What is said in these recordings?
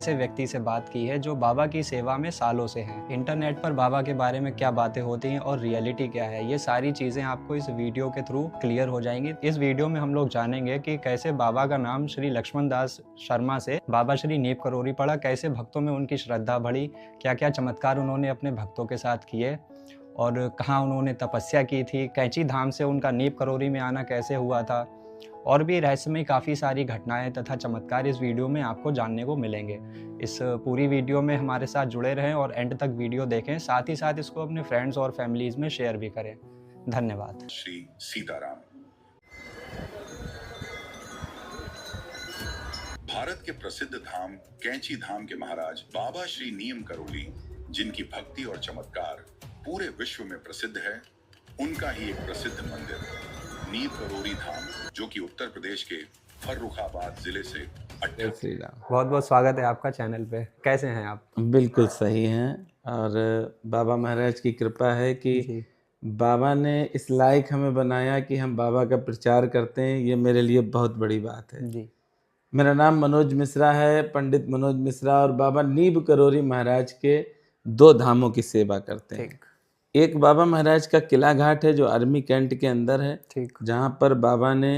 ऐसे व्यक्ति से बात की है जो बाबा की सेवा में सालों से हैं। इंटरनेट पर बाबा के बारे में क्या बातें होती हैं और रियलिटी क्या है, ये सारी चीज़ें आपको इस वीडियो के थ्रू क्लियर हो जाएंगी। इस वीडियो में हम लोग जानेंगे कि कैसे बाबा का नाम श्री लक्ष्मण दास शर्मा से बाबा श्री नीप करोरी पड़ा, कैसे भक्तों में उनकी श्रद्धा बढ़ी, क्या क्या चमत्कार उन्होंने अपने भक्तों के साथ किए और कहाँ उन्होंने तपस्या की थी, कैंची धाम से उनका नीप करोरी में आना कैसे हुआ था, और भी रहस्यमय काफ़ी सारी घटनाएं तथा चमत्कार इस वीडियो में आपको जानने को मिलेंगे। इस पूरी वीडियो में हमारे साथ जुड़े रहें और एंड तक वीडियो देखें, साथ ही साथ इसको अपने फ्रेंड्स और फैमिलीज में शेयर भी करें। धन्यवाद। श्री सीताराम। भारत के प्रसिद्ध धाम कैंची धाम के महाराज बाबा श्री नीम करोली, जिनकी भक्ति और चमत्कार पूरे विश्व में प्रसिद्ध है, उनका ही एक प्रसिद्ध मंदिर नीम करोरी धाम, जो कि उत्तर प्रदेश के फर्रुखाबाद जिले से बहुत बहुत स्वागत है आपका चैनल पे। कैसे हैं आप? बिल्कुल सही हैं और बाबा महाराज की कृपा है कि बाबा ने इस लायक हमें बनाया कि हम बाबा का प्रचार करते हैं। ये मेरे लिए बहुत बड़ी बात है जी। मेरा नाम मनोज मिश्रा है, पंडित मनोज मिश्रा, और बाबा नीब करोरी महाराज के 2 धामों की सेवा करते हैं। एक बाबा महाराज का किला घाट है जो आर्मी कैंट के अंदर है, जहाँ पर बाबा ने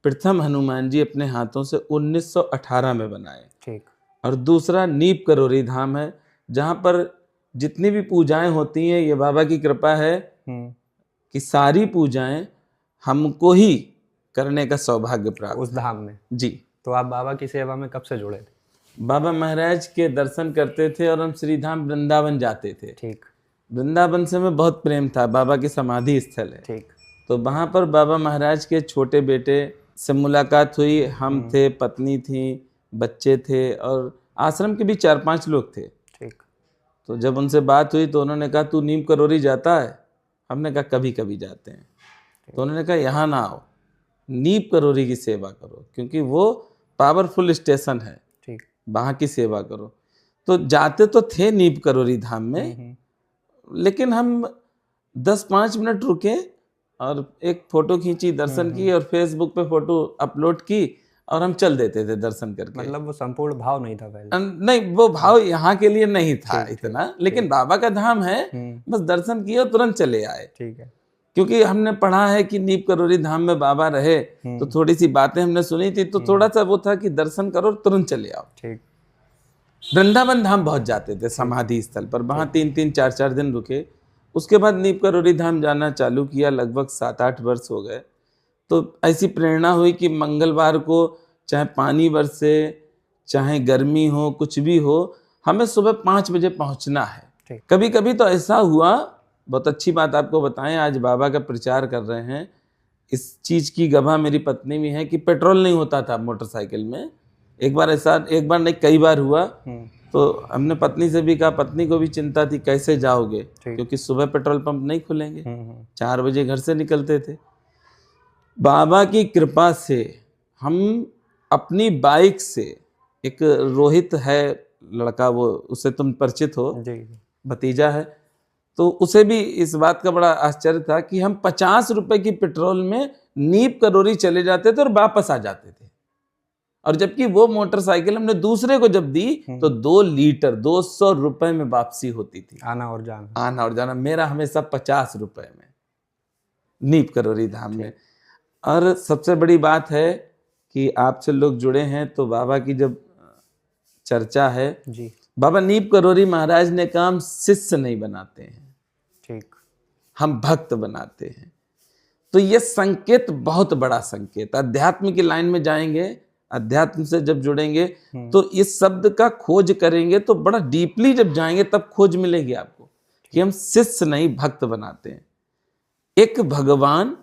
प्रथम हनुमान जी अपने हाथों से 1918 में बनाए। और दूसरा नीप करोरी धाम है, जहाँ पर जितनी भी पूजाएं होती हैं, ये बाबा की कृपा है कि सारी पूजाएं हमको ही करने का सौभाग्य प्राप्त उस धाम में। जी। तो आप बाबा की सेवा में कब से जुड़े थे? बाबा महाराज के दर्शन करते थे और हम श्रीधाम वृंदावन जाते थे। वृंदावन से हमें बहुत प्रेम था, बाबा की समाधि स्थल है। तो वहाँ पर बाबा महाराज के छोटे बेटे से मुलाकात हुई। हम थे, पत्नी थी, बच्चे थे और आश्रम के भी 4-5 लोग थे। तो जब उनसे बात हुई तो उन्होंने कहा, तू नीम करोरी जाता है? हमने कहा कभी कभी जाते हैं। तो उन्होंने कहा यहाँ ना आओ, नीम करोरी की सेवा करो, क्योंकि वो पावरफुल स्टेशन है, वहाँ की सेवा करो। तो जाते तो थे नीम करोरी धाम में, लेकिन हम 10-5 मिनट रुके और एक फोटो खींची, दर्शन की और फेसबुक पे फोटो अपलोड की और हम चल देते थे दर्शन करके। मतलब वो संपूर्ण भाव नहीं था पहले? नहीं, वो भाव यहाँ के लिए नहीं था इतना, लेकिन बाबा का धाम है, बस दर्शन किए और तुरंत चले आए। क्योंकि हमने पढ़ा है कि नीम करोरी धाम में बाबा रहे, तो थोड़ी सी बातें हमने सुनी थी, तो थोड़ा सा वो था कि दर्शन करो तुरंत चले आओ। वृंदावन धाम बहुत जाते थे समाधि स्थल पर, वहाँ 3-3, 4-4 दिन रुके। उसके बाद नीम करोरी धाम जाना चालू किया, लगभग 7-8 वर्ष हो गए। तो ऐसी प्रेरणा हुई कि मंगलवार को चाहे पानी बरसे, चाहे गर्मी हो, कुछ भी हो, हमें सुबह 5 बजे पहुंचना है। कभी कभी तो ऐसा हुआ, बहुत अच्छी बात आपको बताएं, आज बाबा का प्रचार कर रहे हैं, इस चीज की गवाह मेरी पत्नी भी है कि पेट्रोल नहीं होता था मोटरसाइकिल में। एक बार ऐसा, एक बार नहीं कई बार हुआ। तो हमने पत्नी से भी कहा, पत्नी को भी चिंता थी कैसे जाओगे, क्योंकि सुबह पेट्रोल पंप नहीं खुलेंगे। 4 बजे घर से निकलते थे। बाबा की कृपा से हम अपनी बाइक से, एक रोहित है लड़का, वो उससे तुम परिचित हो, भतीजा है, तो उसे भी इस बात का बड़ा आश्चर्य था कि हम 50 रुपए की पेट्रोल में नीम करोरी चले जाते थे और वापस आ जाते थे। और जबकि वो मोटरसाइकिल हमने दूसरे को जब दी तो 2 लीटर 200 रुपए में वापसी होती थी, आना और जाना। मेरा हमेशा 50 रुपए में नीम करोरी धाम में। और सबसे बड़ी बात है कि आपसे लोग जुड़े हैं, तो बाबा की जब चर्चा है जी, बाबा नीम करोरी महाराज ने कहा, हम शिष्य नहीं बनाते हैं, हम भक्त बनाते हैं। तो ये संकेत बहुत बड़ा संकेत। अध्यात्म की लाइन में जाएंगे, अध्यात्म से जब जुड़ेंगे तो इस शब्द का खोज करेंगे, तो बड़ा डीपली जब जाएंगे तब खोज मिलेगी आपको कि हम शिष्य नहीं भक्त बनाते हैं। एक भगवान,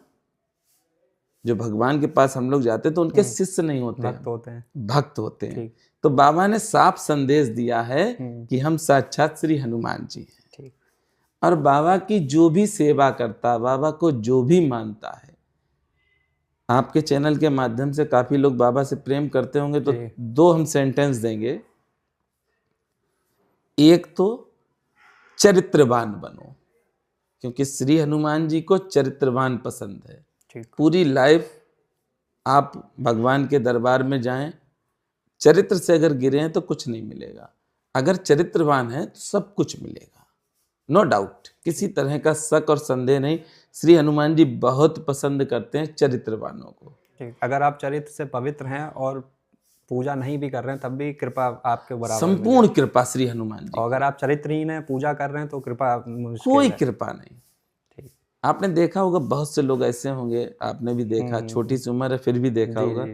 जो भगवान के पास हम लोग जाते तो उनके शिष्य नहीं होते, भक्त होते हैं। तो बाबा ने साफ संदेश दिया है कि हम साक्षात श्री हनुमान जी हैं। और बाबा की जो भी सेवा करता, बाबा को जो भी मानता है, आपके चैनल के माध्यम से काफी लोग बाबा से प्रेम करते होंगे, तो 2 हम सेंटेंस देंगे। एक तो चरित्रवान बनो, क्योंकि श्री हनुमान जी को चरित्रवान पसंद है। पूरी लाइफ आप भगवान के दरबार में जाएं, चरित्र से अगर गिरे हैं तो कुछ नहीं मिलेगा, अगर चरित्रवान है तो सब कुछ मिलेगा, नो डाउट, किसी तरह का शक और संदेह नहीं। श्री हनुमान जी बहुत पसंद करते हैं चरित्रवानों को। ठीक, अगर आप चरित्र से पवित्र हैं और पूजा नहीं भी कर रहे हैं तब भी कृपा आपके बराबर संपूर्ण कृपा श्री हनुमान जी, और अगर आप चरित्रहीन हैं पूजा कर रहे हैं तो कृपा मुश्किल कोई है। कृपा नहीं। ठीक। आपने देखा होगा बहुत से लोग ऐसे होंगे, आपने भी देखा, छोटी सी उम्र है फिर भी देखा होगा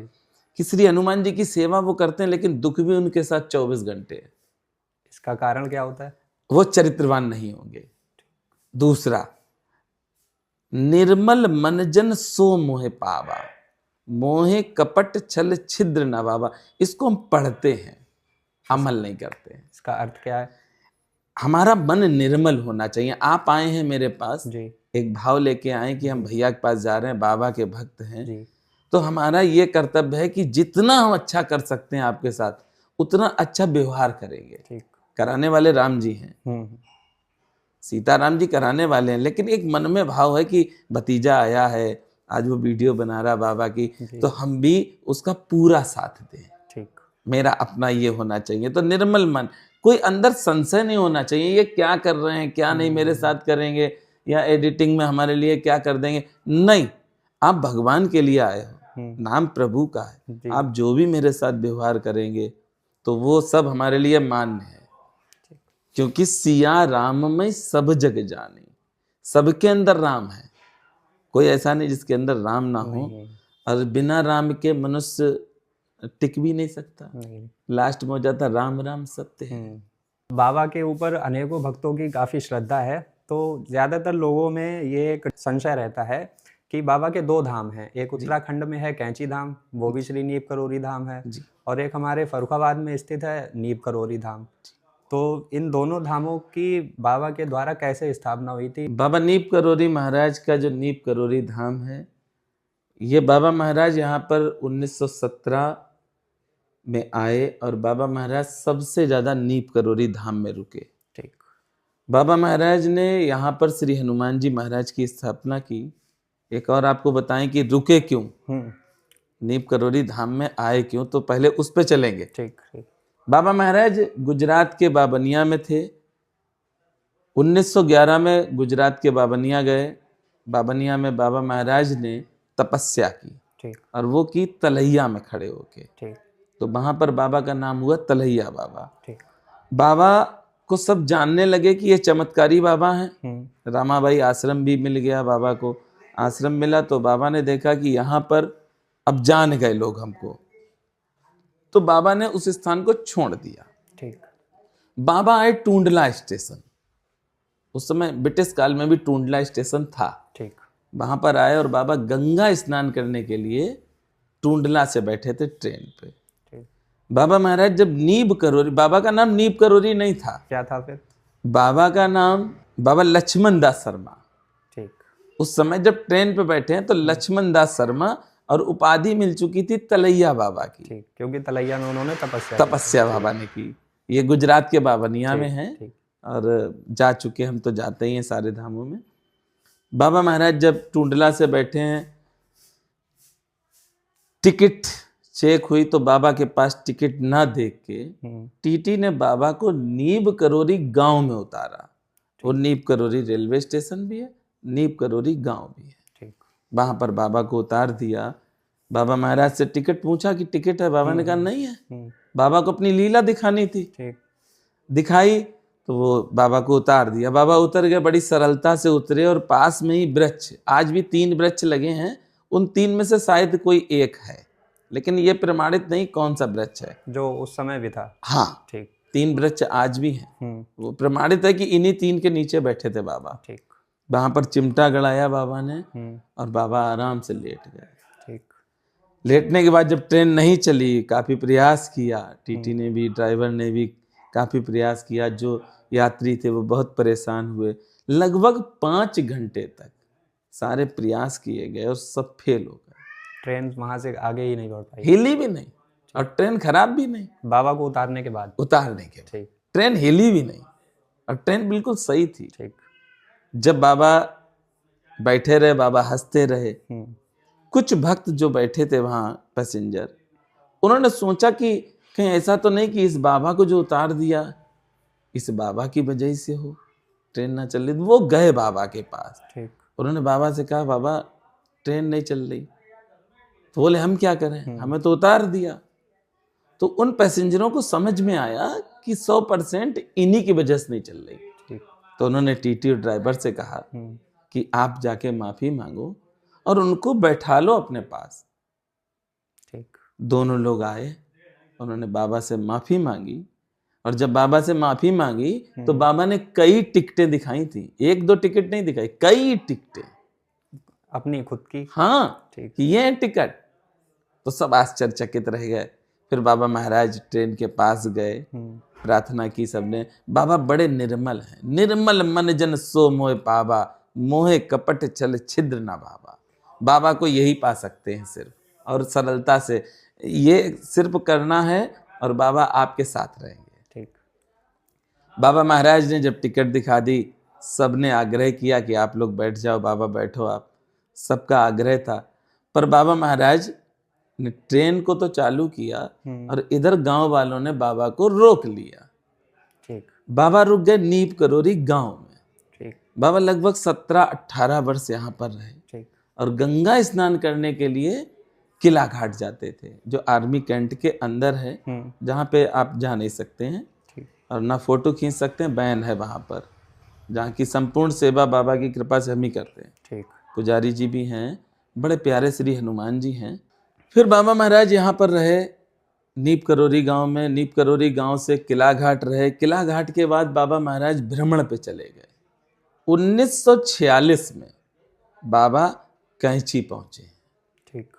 कि श्री हनुमान जी की सेवा वो करते हैं लेकिन दुख भी उनके साथ 24 घंटे है। इसका कारण क्या होता है? वो चरित्रवान नहीं होंगे। दूसरा, निर्मल मन जन सो मोहे पावा, मोहे कपट छल छिद्र न बाबा। इसको हम पढ़ते हैं, अमल नहीं करते हैं। इसका अर्थ क्या है? हमारा मन निर्मल होना चाहिए। आप आए हैं मेरे पास जी एक भाव लेके आए कि हम भैया के पास जा रहे हैं, बाबा के भक्त हैं, जी तो हमारा ये कर्तव्य है कि जितना हम अच्छा कर सकते हैं आपके साथ उतना अच्छा व्यवहार करेंगे। ठीक। कराने वाले राम जी हैं, सीताराम जी कराने वाले हैं, लेकिन एक मन में भाव है कि भतीजा आया है, आज वो वीडियो बना रहा बाबा की, तो हम भी उसका पूरा साथ दें। ठीक। मेरा अपना ये होना चाहिए। तो निर्मल मन, कोई अंदर संशय नहीं होना चाहिए ये क्या कर रहे हैं, क्या नहीं मेरे साथ करेंगे, या एडिटिंग में हमारे लिए क्या कर देंगे। नहीं, आप भगवान के लिए आए हो, नाम प्रभु का है, आप जो भी मेरे साथ व्यवहार करेंगे तो वो सब हमारे लिए मान्य है। क्योंकि सिया राम में सब जग जाने, सबके अंदर राम है, कोई ऐसा नहीं जिसके अंदर राम ना हो। और बिना राम के मनुष्य टिक भी नहीं सकता। लास्ट में हो जाता राम राम सत्य है। बाबा के ऊपर अनेकों भक्तों की काफ़ी श्रद्धा है, तो ज़्यादातर लोगों में ये एक संशय रहता है कि बाबा के दो धाम हैं, एक उत्तराखंड में है कैंची धाम, वो भी श्री नीप करोरी धाम है, और एक हमारे फर्रुखाबाद में स्थित है नीप करोरी धाम। तो इन दोनों धामों की बाबा के द्वारा कैसे स्थापना हुई थी? बाबा नीप करोरी महाराज का जो नीप करोरी धाम है, ये बाबा महाराज यहाँ पर 1917 में आए और बाबा महाराज सबसे ज्यादा नीप करोरी धाम में रुके। ठीक। बाबा महाराज ने यहाँ पर श्री हनुमान जी महाराज की स्थापना की। एक और आपको बताएं कि रुके क्यों, नीप करोरी धाम में आए क्यों, तो पहले उस पे चलेंगे। ठीक। ठीक। बाबा महाराज गुजरात के बाबनिया में थे। 1911 में गुजरात के बाबनिया गए। बाबनिया में बाबा महाराज ने तपस्या की। ठीक। और वो की तलैया में खड़े होके। ठीक। तो वहां पर बाबा का नाम हुआ तलैया बाबा। ठीक। बाबा को सब जानने लगे कि ये चमत्कारी बाबा हैं। रामाबाई आश्रम भी मिल गया बाबा को। आश्रम मिला तो बाबा ने देखा कि यहाँ पर अब जान गए लोग हमको, तो बाबा ने उस स्थान को छोड़ दिया। ठीक। बाबा आए टूंडला स्टेशन, उस समय ब्रिटिश काल में भी टूंडला स्टेशन था। ठीक। वहां पर आए और बाबा गंगा स्नान करने के लिए टूंडला से बैठे थे ट्रेन पे। ठीक। बाबा महाराज जब नीब करोरी, बाबा का नाम नीब करोरी नहीं था, क्या था फिर? बाबा का नाम बाबा लक्ष्मण दास शर्मा। ठीक। उस समय जब ट्रेन पे बैठे हैं तो लक्ष्मण दास शर्मा, और उपाधि मिल चुकी थी तलैया बाबा की। ठीक, क्योंकि तलैया में उन्होंने तपस्या बाबा ने की। ये गुजरात के बाबनिया में है। ठीक। और जा चुके, हम तो जाते ही हैं सारे धामों में। बाबा महाराज जब टूंडला से बैठे हैं, टिकट चेक हुई तो बाबा के पास टिकट ना देख के टीटी ने बाबा को नीब करोरी गांव में उतारा। वो नीब करोरी रेलवे स्टेशन भी है, नीब करोरी गांव भी है। वहां पर बाबा को उतार दिया। बाबा महाराज से टिकट पूछा कि टिकट है, बाबा ने कहा नहीं है। बाबा को अपनी लीला दिखानी थी। ठीक। दिखाई तो वो बाबा को उतार दिया। बाबा उतर गए, बड़ी सरलता से उतरे, और पास में ही वृक्ष, आज भी 3 वृक्ष लगे हैं, उन 3 में से शायद कोई एक है, लेकिन ये प्रमाणित नहीं कौन सा वृक्ष है जो उस समय भी था। हाँ, ठीक। 3 वृक्ष आज भी हैं। वो प्रमाणित है कि इन्हीं 3 के नीचे बैठे थे बाबा। ठीक। वहां पर चिमटा गड़ाया बाबा ने और बाबा आराम से लेट गए। ठीक। लेटने के बाद जब ट्रेन नहीं चली, काफी प्रयास किया, टीटी ने भी, ड्राइवर ने भी काफी प्रयास किया, जो यात्री थे वो बहुत परेशान हुए। लगभग 5 घंटे तक सारे प्रयास किए गए और सब फेल हो गए। ट्रेन वहां से आगे ही नहीं बढ़ पाई, हिली भी नहीं, और ट्रेन खराब भी नहीं। बाबा को उतारने के बाद ठीक, ट्रेन हिली भी नहीं, और ट्रेन बिल्कुल सही थी। ठीक। जब बाबा बैठे रहे, बाबा हंसते रहे। कुछ भक्त जो बैठे थे वहां पैसेंजर, उन्होंने सोचा कि कहीं ऐसा तो नहीं कि इस बाबा को जो उतार दिया इस बाबा की वजह से हो ट्रेन ना चल रही। वो गए बाबा के पास, ठीक। उन्होंने बाबा से कहा बाबा ट्रेन नहीं चल रही। तो बोले हम क्या करें, हमें तो उतार दिया। तो उन पैसेंजरों को समझ में आया कि 100% इन्हीं की वजह से नहीं चल रही। ठीक। तो उन्होंने टीटी और ड्राइवर से कहा कि आप जाके माफी मांगो और उनको बैठा लो अपने पास। ठीक। दोनों लोग आए, उन्होंने बाबा से माफी मांगी और जब बाबा से माफी मांगी तो बाबा ने कई टिकटें दिखाई थी, 1-2 टिकट नहीं दिखाई, कई टिकटें अपनी खुद की। हाँ, ठीक। ये है टिकट। तो सब आश्चर्यचकित रह गए। फिर बाबा महाराज ट्रेन के पास गए, प्रार्थना की सबने। बाबा बड़े निर्मल हैं, निर्मल मन जन सो मोह पावा, मोहे कपट चल छिद्र ना बाबा। बाबा को यही पा सकते हैं सिर्फ, और सरलता से ये सिर्फ करना है और बाबा आपके साथ रहेंगे। ठीक। बाबा महाराज ने जब टिकट दिखा दी, सबने आग्रह किया कि आप लोग बैठ जाओ, बाबा बैठो आप, सबका आग्रह था। पर बाबा महाराज ने ट्रेन को तो चालू किया और इधर गांव वालों ने बाबा को रोक लिया। ठीक। बाबा रुक गए नीप करोरी गांव में। ठीक। बाबा लगभग 17-18 वर्ष यहाँ पर रहे। ठीक। और गंगा स्नान करने के लिए किला घाट जाते थे, जो आर्मी कैंट के अंदर है, जहाँ पे आप जा नहीं सकते हैं और ना फोटो खींच सकते हैं, बैन है वहाँ पर, जहाँ की संपूर्ण सेवा बाबा की कृपा से हम ही करते हैं। ठीक। पुजारी जी भी हैं, बड़े प्यारे श्री हनुमान जी हैं। फिर बाबा महाराज यहाँ पर रहे नीप करोरी गांव में। नीप करोरी गांव से किला घाट रहे। किला घाट के बाद बाबा महाराज भ्रमण पे चले गए। 1946 में बाबा कैंची पहुंचे। ठीक।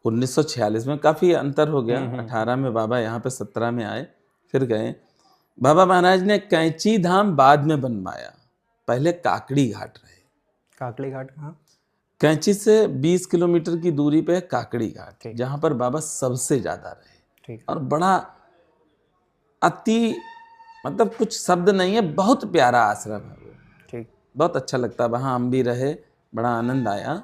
1946 में काफी अंतर हो गया। 18 में बाबा यहाँ पे 17 में आए, फिर गए। बाबा महाराज ने कैंची धाम बाद में बनवाया, पहले काकड़ी घाट रहे। काकड़ी घाट कहाँ? कैंची से 20 किलोमीटर की दूरी पे काकड़ी घाट, जहां पर बाबा सबसे ज्यादा रहे। ठीक। और बड़ा अति, मतलब कुछ शब्द नहीं है, बहुत प्यारा आश्रम है वो। ठीक। बहुत अच्छा लगता है, वहां हम भी रहे, बड़ा आनंद आया।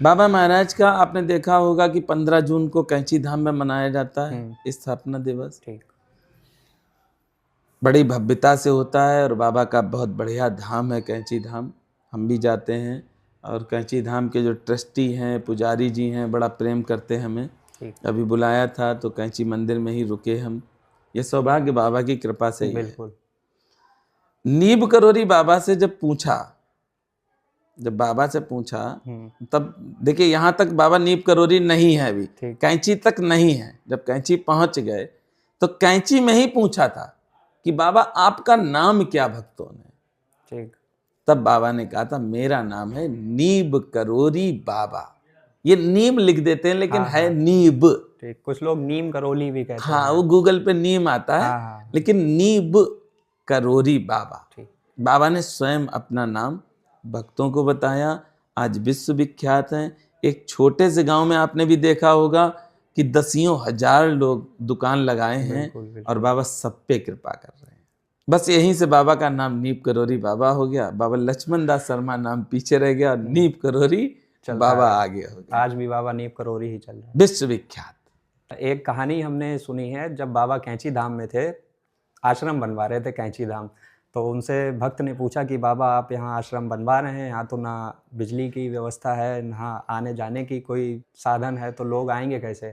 बाबा महाराज का आपने देखा होगा कि 15 जून को कैंची धाम में मनाया जाता है स्थापना दिवस। ठीक। बड़ी भव्यता से होता है और बाबा का बहुत बढ़िया धाम है कैंची धाम। हम भी जाते हैं और कैंची धाम के जो ट्रस्टी हैं, पुजारी जी हैं, बड़ा प्रेम करते हैं हमें। अभी बुलाया था तो कैंची मंदिर में ही रुके हम। ये सौभाग्य बाबा की कृपा से ही है। बिल्कुल। नीब करोरी बाबा से जब बाबा से पूछा तब देखिए यहाँ तक बाबा नीब करोरी नहीं है अभी, कैंची तक नहीं है। जब कैंची पहुंच गए तो कैंची में ही पूछा था कि बाबा आपका नाम क्या भक्तों ने। ठीक। तब बाबा ने कहा था मेरा नाम है नीब करोरी बाबा। ये नीम लिख देते हैं लेकिन है नीब। ठीक। कुछ लोग नीम करोली भी कहते हैं। हाँ, वो गूगल पे नीम आता है, लेकिन नीब करोरी बाबा। बाबा ने स्वयं अपना नाम भक्तों को बताया, आज विश्व विख्यात है। एक छोटे से गांव में आपने भी देखा होगा कि दसियों हजार लोग दुकान लगाए हैं और बाबा सब पे कृपा कर रहे हैं। बस यहीं से बाबा का नाम नीप करोरी बाबा हो गया। बाबा लक्ष्मण दास शर्मा नाम पीछे रह गया, नीप करोरी बाबा आगे हो गया। आज भी बाबा नीप करोरी ही चल रहा है, विश्व विख्यात। एक कहानी हमने सुनी है, जब बाबा कैंची धाम में थे, आश्रम बनवा रहे थे कैंची धाम, तो उनसे भक्त ने पूछा कि बाबा आप यहाँ आश्रम बनवा रहे हैं, यहाँ तो ना बिजली की व्यवस्था है, ना आने जाने की कोई साधन है, तो लोग आएंगे कैसे?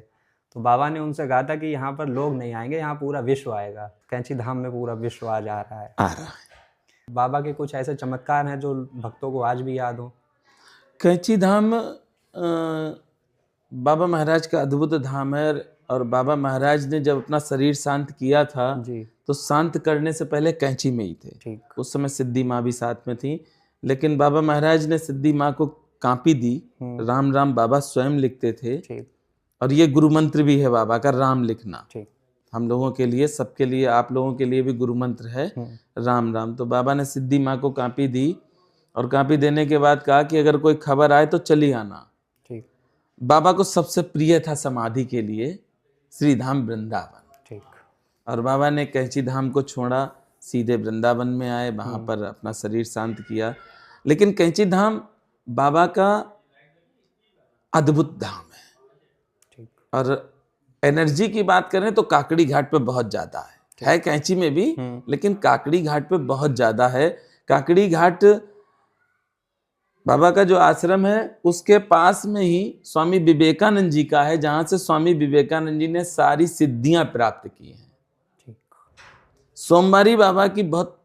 तो बाबा ने उनसे कहा था कि यहाँ पर लोग नहीं आएंगे, यहाँ पूरा विश्व आएगा। कैंची धाम में पूरा विश्व आ जा रहा है। बाबा के कुछ ऐसे चमत्कार हैं जो भक्तों को आज भी याद हो। कैंची धाम बाबा महाराज का अद्भुत धाम है। और बाबा महाराज ने जब अपना शरीर शांत किया था तो शांत करने से पहले कैंची में ही थे। ठीक। उस समय सिद्धि माँ भी साथ में थी, लेकिन बाबा महाराज ने सिद्धि माँ को कापी दी। राम राम बाबा स्वयं लिखते थे। ठीक। और ये गुरु मंत्र भी है बाबा का, राम लिखना। ठीक। हम लोगों के लिए, सबके लिए, आप लोगों के लिए भी गुरु मंत्र है राम राम। तो बाबा ने सिद्धि माँ को कापी दी और कापी देने के बाद कहा कि अगर कोई खबर आए तो चली आना। ठीक। बाबा को सबसे प्रिय था समाधि के लिए श्री धाम वृंदावन। ठीक। और बाबा ने कैंची धाम को छोड़ा, सीधे वृंदावन में आए, वहाँ पर अपना शरीर शांत किया। लेकिन कैंची धाम बाबा का अद्भुत धाम है। ठीक। और एनर्जी की बात करें तो काकड़ी घाट पे बहुत ज्यादा है कैंची में भी, लेकिन काकड़ी घाट पे बहुत ज्यादा है। काकड़ी घाट बाबा का जो आश्रम है उसके पास में ही स्वामी विवेकानंद जी का है, जहां से स्वामी विवेकानंद जी ने सारी सिद्धियां प्राप्त की हैं। सोमवारी बाबा की बहुत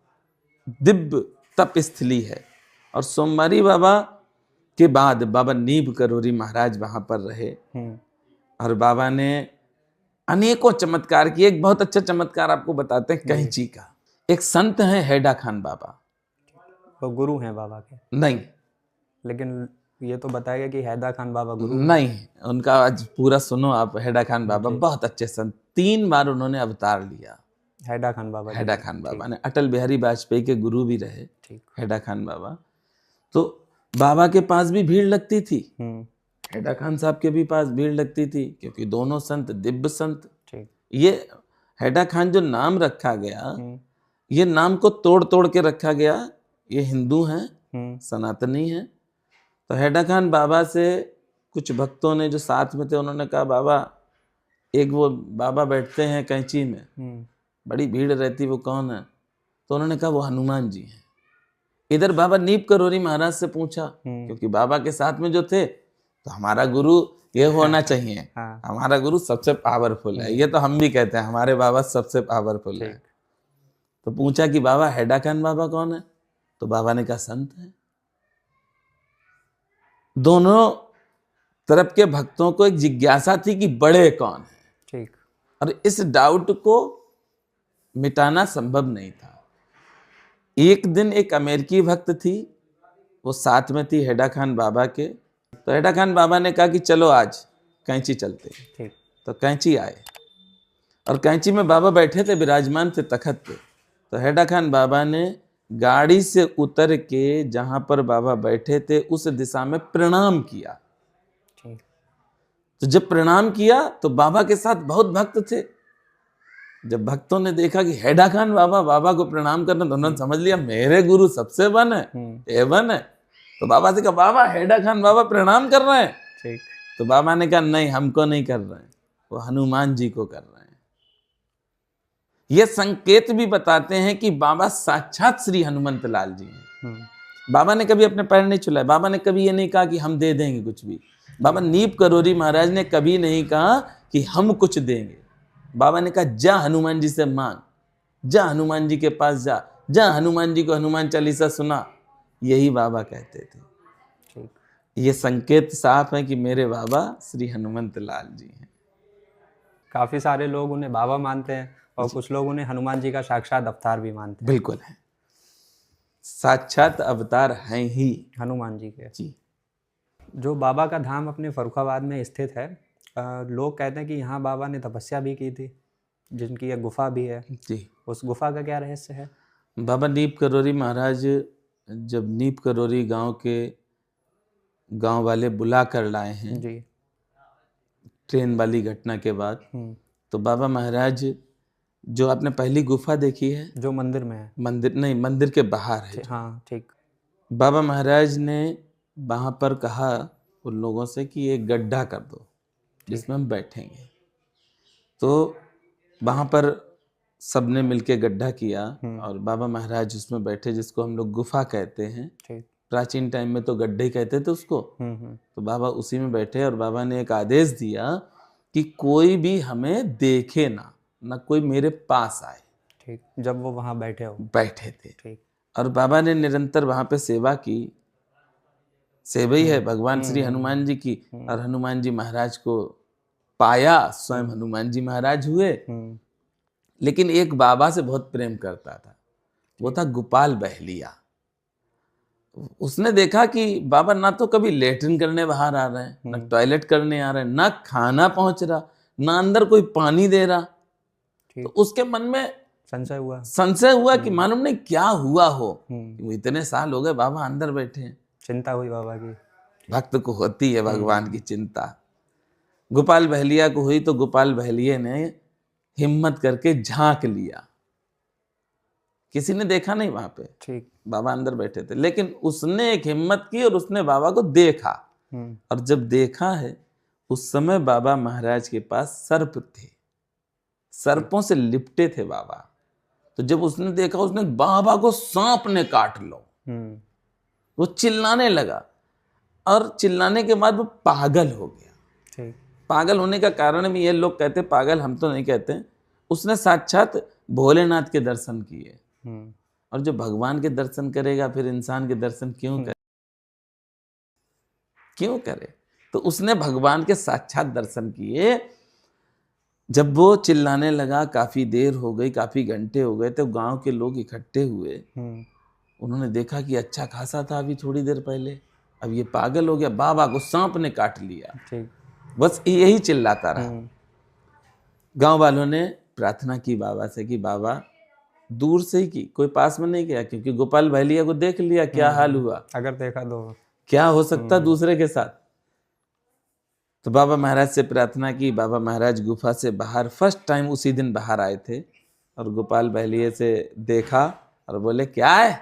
दिव्य तप स्थली है, और सोमवारी बाबा के बाद बाबा नीब करोरी महाराज वहां पर रहे, और बाबा ने अनेकों चमत्कार किए। एक बहुत अच्छा चमत्कार आपको बताते हैं कैंची का। एक संत है हैडा खान बाबा, वो गुरु हैं बाबा के? नहीं, लेकिन ये तो बताया गया कि हैदा खान बाबा गुरु नहीं, उनका आज पूरा सुनो आप। हैडा खान बाबा बहुत अच्छे संत, 3 बार उन्होंने अवतार लिया। हैडा खान बाबा, हैडा खान बाबा ने अटल बिहारी वाजपेयी के गुरु भी रहे। हैडा खान बाबा तो बाबा के पास भी भीड़ लगती थी, हैडा खान साहब के भी पास भीड़ लगती थी, क्योंकि दोनों संत दिव्य संत। ये हैडा खान जो नाम रखा गया, ये नाम को तोड़ तोड़ के रखा गया। ये हिंदू हैं, सनातनी हैं। तो हैडा खान बाबा से कुछ भक्तों ने जो साथ में थे, उन्होंने कहा बाबा, एक वो बाबा बैठते हैं कैंची में, बड़ी भीड़ रहती, वो कौन है? तो उन्होंने कहा वो हनुमान जी हैं। इधर बाबा नीब करोरी महाराज से पूछा, क्योंकि बाबा के साथ में जो थे, तो हमारा गुरु ये होना चाहिए, हमारा गुरु सबसे पावरफुल है। ये तो हम भी कहते हैं हमारे बाबा सबसे पावरफुल है। तो पूछा कि बाबा हैडा खान बाबा कौन है? तो बाबा ने कहा संत है। दोनों तरफ के भक्तों को एक जिज्ञासा थी कि बड़े कौन है, और इस डाउट को मिटाना संभव नहीं था। एक दिन एक अमेरिकी भक्त थी, वो साथ में थी हैडा खान बाबा के। तो हैडा खान बाबा ने कहा कि चलो आज कैंची चलते। तो कैंची आए, और कैंची में बाबा बैठे थे, विराजमान थे तखत पे। तो हैडा खान बाबा ने गाड़ी से उतर के जहां पर बाबा बैठे थे उस दिशा में प्रणाम किया। तो जब प्रणाम किया तो बाबा के साथ बहुत भक्त थे। जब भक्तों ने देखा कि हैडा खान बाबा बाबा को प्रणाम करना, तो उन्होंने समझ लिया मेरे गुरु सबसे वन है, एवन है। तो बाबा से कहा बाबा हैडा खान बाबा प्रणाम कर रहे हैं। तो बाबा ने कहा नहीं, हमको नहीं कर रहे हैं, वो हनुमान जी को कर रहे हैं। ये संकेत भी बताते हैं कि बाबा साक्षात श्री हनुमंत लाल जी हैं। बाबा ने कभी अपने पैर नहीं चुलाए, बाबा ने कभी ये नहीं कहा कि हम दे देंगे कुछ भी। बाबा नीब करोरी महाराज ने कभी नहीं कहा कि हम कुछ देंगे। बाबा ने कहा जा हनुमान जी से मांग, जा हनुमान जी के पास जा हनुमान जी को हनुमान चालीसा सुना। यही बाबा कहते थे। ये संकेत साफ है कि मेरे बाबा श्री हनुमंत लाल जी हैं। काफी सारे लोग उन्हें बाबा मानते हैं, और कुछ लोग उन्हें हनुमान जी का साक्षात अवतार भी मानते हैं। बिल्कुल है, साक्षात अवतार हैं ही हनुमान जी के। जी। जो बाबा का धाम अपने फर्रुखाबाद में स्थित है, लोग कहते हैं कि यहाँ बाबा ने तपस्या भी की थी, जिनकी एक गुफा भी है जी। उस गुफा का क्या रहस्य है? बाबा नीब करोरी महाराज जब नीब करोरी गांव वाले बुला कर लाए हैं जी, ट्रेन वाली घटना के बाद, तो बाबा महाराज जो आपने पहली गुफा देखी है, जो मंदिर में है, मंदिर नहीं, मंदिर के बाहर है। हाँ ठीक। बाबा महाराज ने वहां पर कहा उन लोगों से कि एक गड्ढा कर दो जिसमें हम बैठेंगे। तो वहां पर सबने मिलके गड्ढा किया, और बाबा महाराज उसमें बैठे, जिसको हम लोग गुफा कहते हैं। प्राचीन टाइम में तो गड्ढे ही कहते थे उसको। तो बाबा उसी में बैठे, और बाबा ने एक आदेश दिया कि कोई भी हमें देखे ना कोई मेरे पास आए। ठीक, जब वो वहां बैठे थे। ठीक। और बाबा ने निरंतर वहां पे सेवा की। सेवा ही है भगवान श्री हनुमान जी की। और हनुमान जी महाराज को पाया, स्वयं हनुमान जी महाराज हुए। लेकिन एक बाबा से बहुत प्रेम करता था, वो था गोपाल बहलिया। उसने देखा कि बाबा ना तो कभी लेटरिन करने बाहर आ रहे हैं, ना टॉयलेट करने आ रहे हैं, ना खाना पहुंच रहा, ना अंदर कोई पानी दे रहा। तो उसके मन में संशय हुआ कि मालूम नहीं क्या हुआ हो। वो इतने साल हो गए बाबा अंदर बैठे हैं। चिंता हुई बाबा की। भक्त को होती है भगवान की चिंता। गोपाल बहलिया को हुई, तो गोपाल बहलिया ने हिम्मत करके झांक लिया। किसी ने देखा नहीं वहां पे, ठीक, बाबा अंदर बैठे थे, लेकिन उसने एक हिम्मत की और उसने बाबा को देखा। और जब देखा है उस समय बाबा महाराज के पास सर्प थे, सर्पों से लिपटे थे बाबा। तो जब उसने देखा, उसने बाबा को सांप ने काट लो, वो चिल्लाने लगा और चिल्लाने के बाद वो पागल हो गया। ठीक। पागल होने का कारण भी ये लोग कहते, पागल हम तो नहीं कहते, उसने साक्षात भोलेनाथ के दर्शन किए। और जो भगवान के दर्शन करेगा फिर इंसान के दर्शन क्यों करे? क्यों करे? तो उसने भगवान के साक्षात दर्शन किए। जब वो चिल्लाने लगा, काफी देर हो गई, काफी घंटे हो गए, तो गांव के लोग इकट्ठे हुए। उन्होंने देखा कि अच्छा खासा था अभी थोड़ी देर पहले, अब ये पागल हो गया, बाबा को सांप ने काट लिया। ठीक। बस यही चिल्लाता रहा। गांव वालों ने प्रार्थना की बाबा से कि बाबा, दूर से ही की, कोई पास में नहीं गया, क्योंकि गोपाल भालिया को देख लिया क्या हाल हुआ, अगर देखा तो क्या हो सकता दूसरे के साथ। तो बाबा महाराज से प्रार्थना की। बाबा महाराज गुफा से बाहर फर्स्ट टाइम उसी दिन बाहर आए थे और गोपाल भालिया से देखा और बोले, क्या है?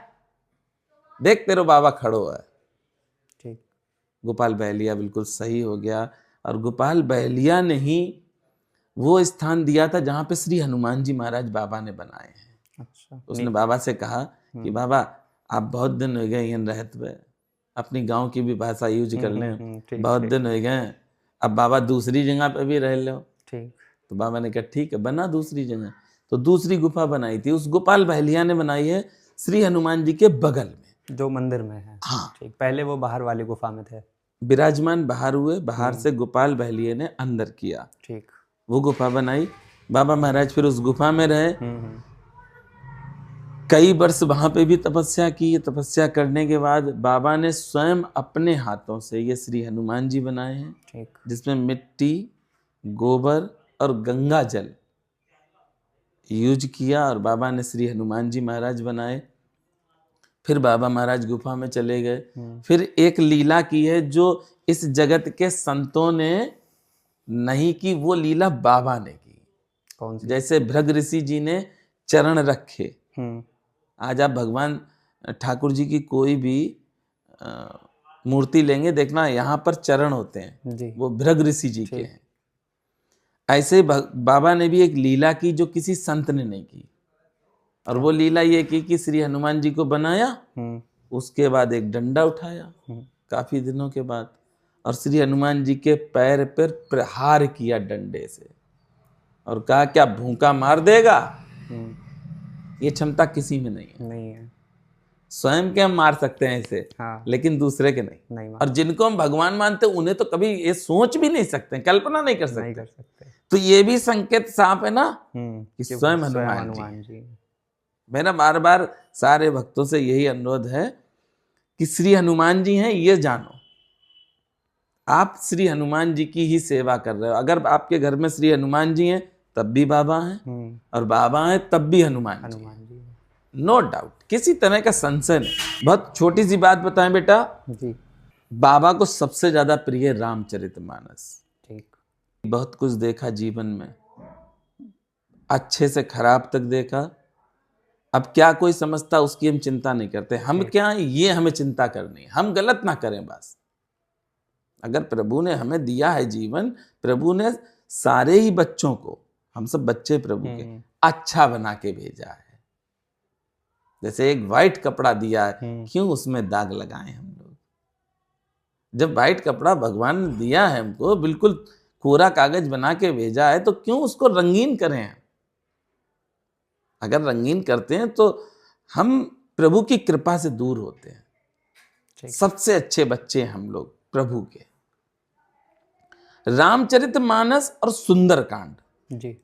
देख तेरे बाबा खड़ो है। ठीक। गोपाल भालिया बिल्कुल सही हो गया। और गोपाल भालिया ने ही वो स्थान दिया था जहाँ पे श्री हनुमान जी महाराज बाबा ने बनाए हैं। अच्छा। उसने बाबा से कहा कि बाबा, आप बहुत दिन हो गए यहाँ रहते हुए, अपनी गांव की भी भाषा यूज कर लें, बहुत दिन हो गए, अब बाबा दूसरी जगह पे भी रह लो। ठीक। तो बाबा ने कहा ठीक है, बना दूसरी जगह। तो दूसरी गुफा बनाई थी, उस गोपाल भालिया ने बनाई है श्री हनुमान जी के बगल में, जो मंदिर में है। हाँ। ठीक। पहले वो बाहर वाली गुफा में थे, विराजमान बाहर हुए, बाहर से गोपाल भालिया ने अंदर किया। ठीक। वो गुफा बनाई। बाबा महाराज फिर उस गुफा में रहे, कई वर्ष वहां पे भी तपस्या की। तपस्या करने के बाद बाबा ने स्वयं अपने हाथों से ये श्री हनुमान जी बनाए हैं। ठीक। जिसमें मिट्टी, गोबर और गंगा जल यूज किया और बाबा ने श्री हनुमान जी महाराज बनाए। फिर बाबा महाराज गुफा में चले गए। फिर एक लीला की है जो इस जगत के संतों ने नहीं की, वो लीला बाबा ने की। कौन सी? जैसे भृग ऋषि जी ने चरण रखे। आज आप भगवान ठाकुर जी की कोई भी मूर्ति लेंगे, देखना यहाँ पर चरण होते हैं जी। वो भृग ऋषि जी के हैं। ऐसे बाबा ने भी एक लीला की जो किसी संत ने नहीं की। और वो लीला ये की कि श्री हनुमान जी को बनाया, उसके बाद एक डंडा उठाया काफी दिनों के बाद, और श्री हनुमान जी के पैर पर प्रहार किया डंडे से और कहा, क्या भूखा मार देगा? ये क्षमता किसी में नहीं है। स्वयं के हम मार सकते हैं इसे, हाँ। लेकिन दूसरे के नहीं। और जिनको हम भगवान मानते हैं उन्हें तो कभी ये सोच भी नहीं सकते, कल्पना नहीं कर सकते। तो ये भी संकेत साफ है ना कि स्वयं हनुमान जी। मेरा बार बार सारे भक्तों से यही अनुरोध है कि श्री हनुमान जी हैं ये जानो, आप श्री हनुमान जी की ही सेवा कर रहे हो। अगर आपके घर में श्री हनुमान जी हैं तब भी बाबा हैं, और बाबा हैं तब भी हनुमान जी। नो डाउट, किसी तरह का संशय नहीं। बहुत छोटी सी बात बताएं बेटा जी। बाबा को सबसे ज्यादा प्रिय रामचरितमानस। ठीक। बहुत कुछ देखा जीवन में, अच्छे से खराब तक देखा। अब क्या कोई समझता उसकी हम चिंता नहीं करते। हम क्या, ये हमें चिंता करनी है, हम गलत ना करें बस। अगर प्रभु ने हमें दिया है जीवन, प्रभु ने सारे ही बच्चों को, हम सब बच्चे प्रभु के, अच्छा बना के भेजा है। जैसे एक व्हाइट कपड़ा दिया है, क्यों उसमें दाग लगाएं हम लोग? जब व्हाइट कपड़ा भगवान ने दिया है हमको, बिल्कुल कोरा कागज बना के भेजा है, तो क्यों उसको रंगीन करें? अगर रंगीन करते हैं तो हम प्रभु की कृपा से दूर होते हैं। सबसे अच्छे बच्चे हम लोग प्रभु के। रामचरितमानस और सुंदरकांड जी,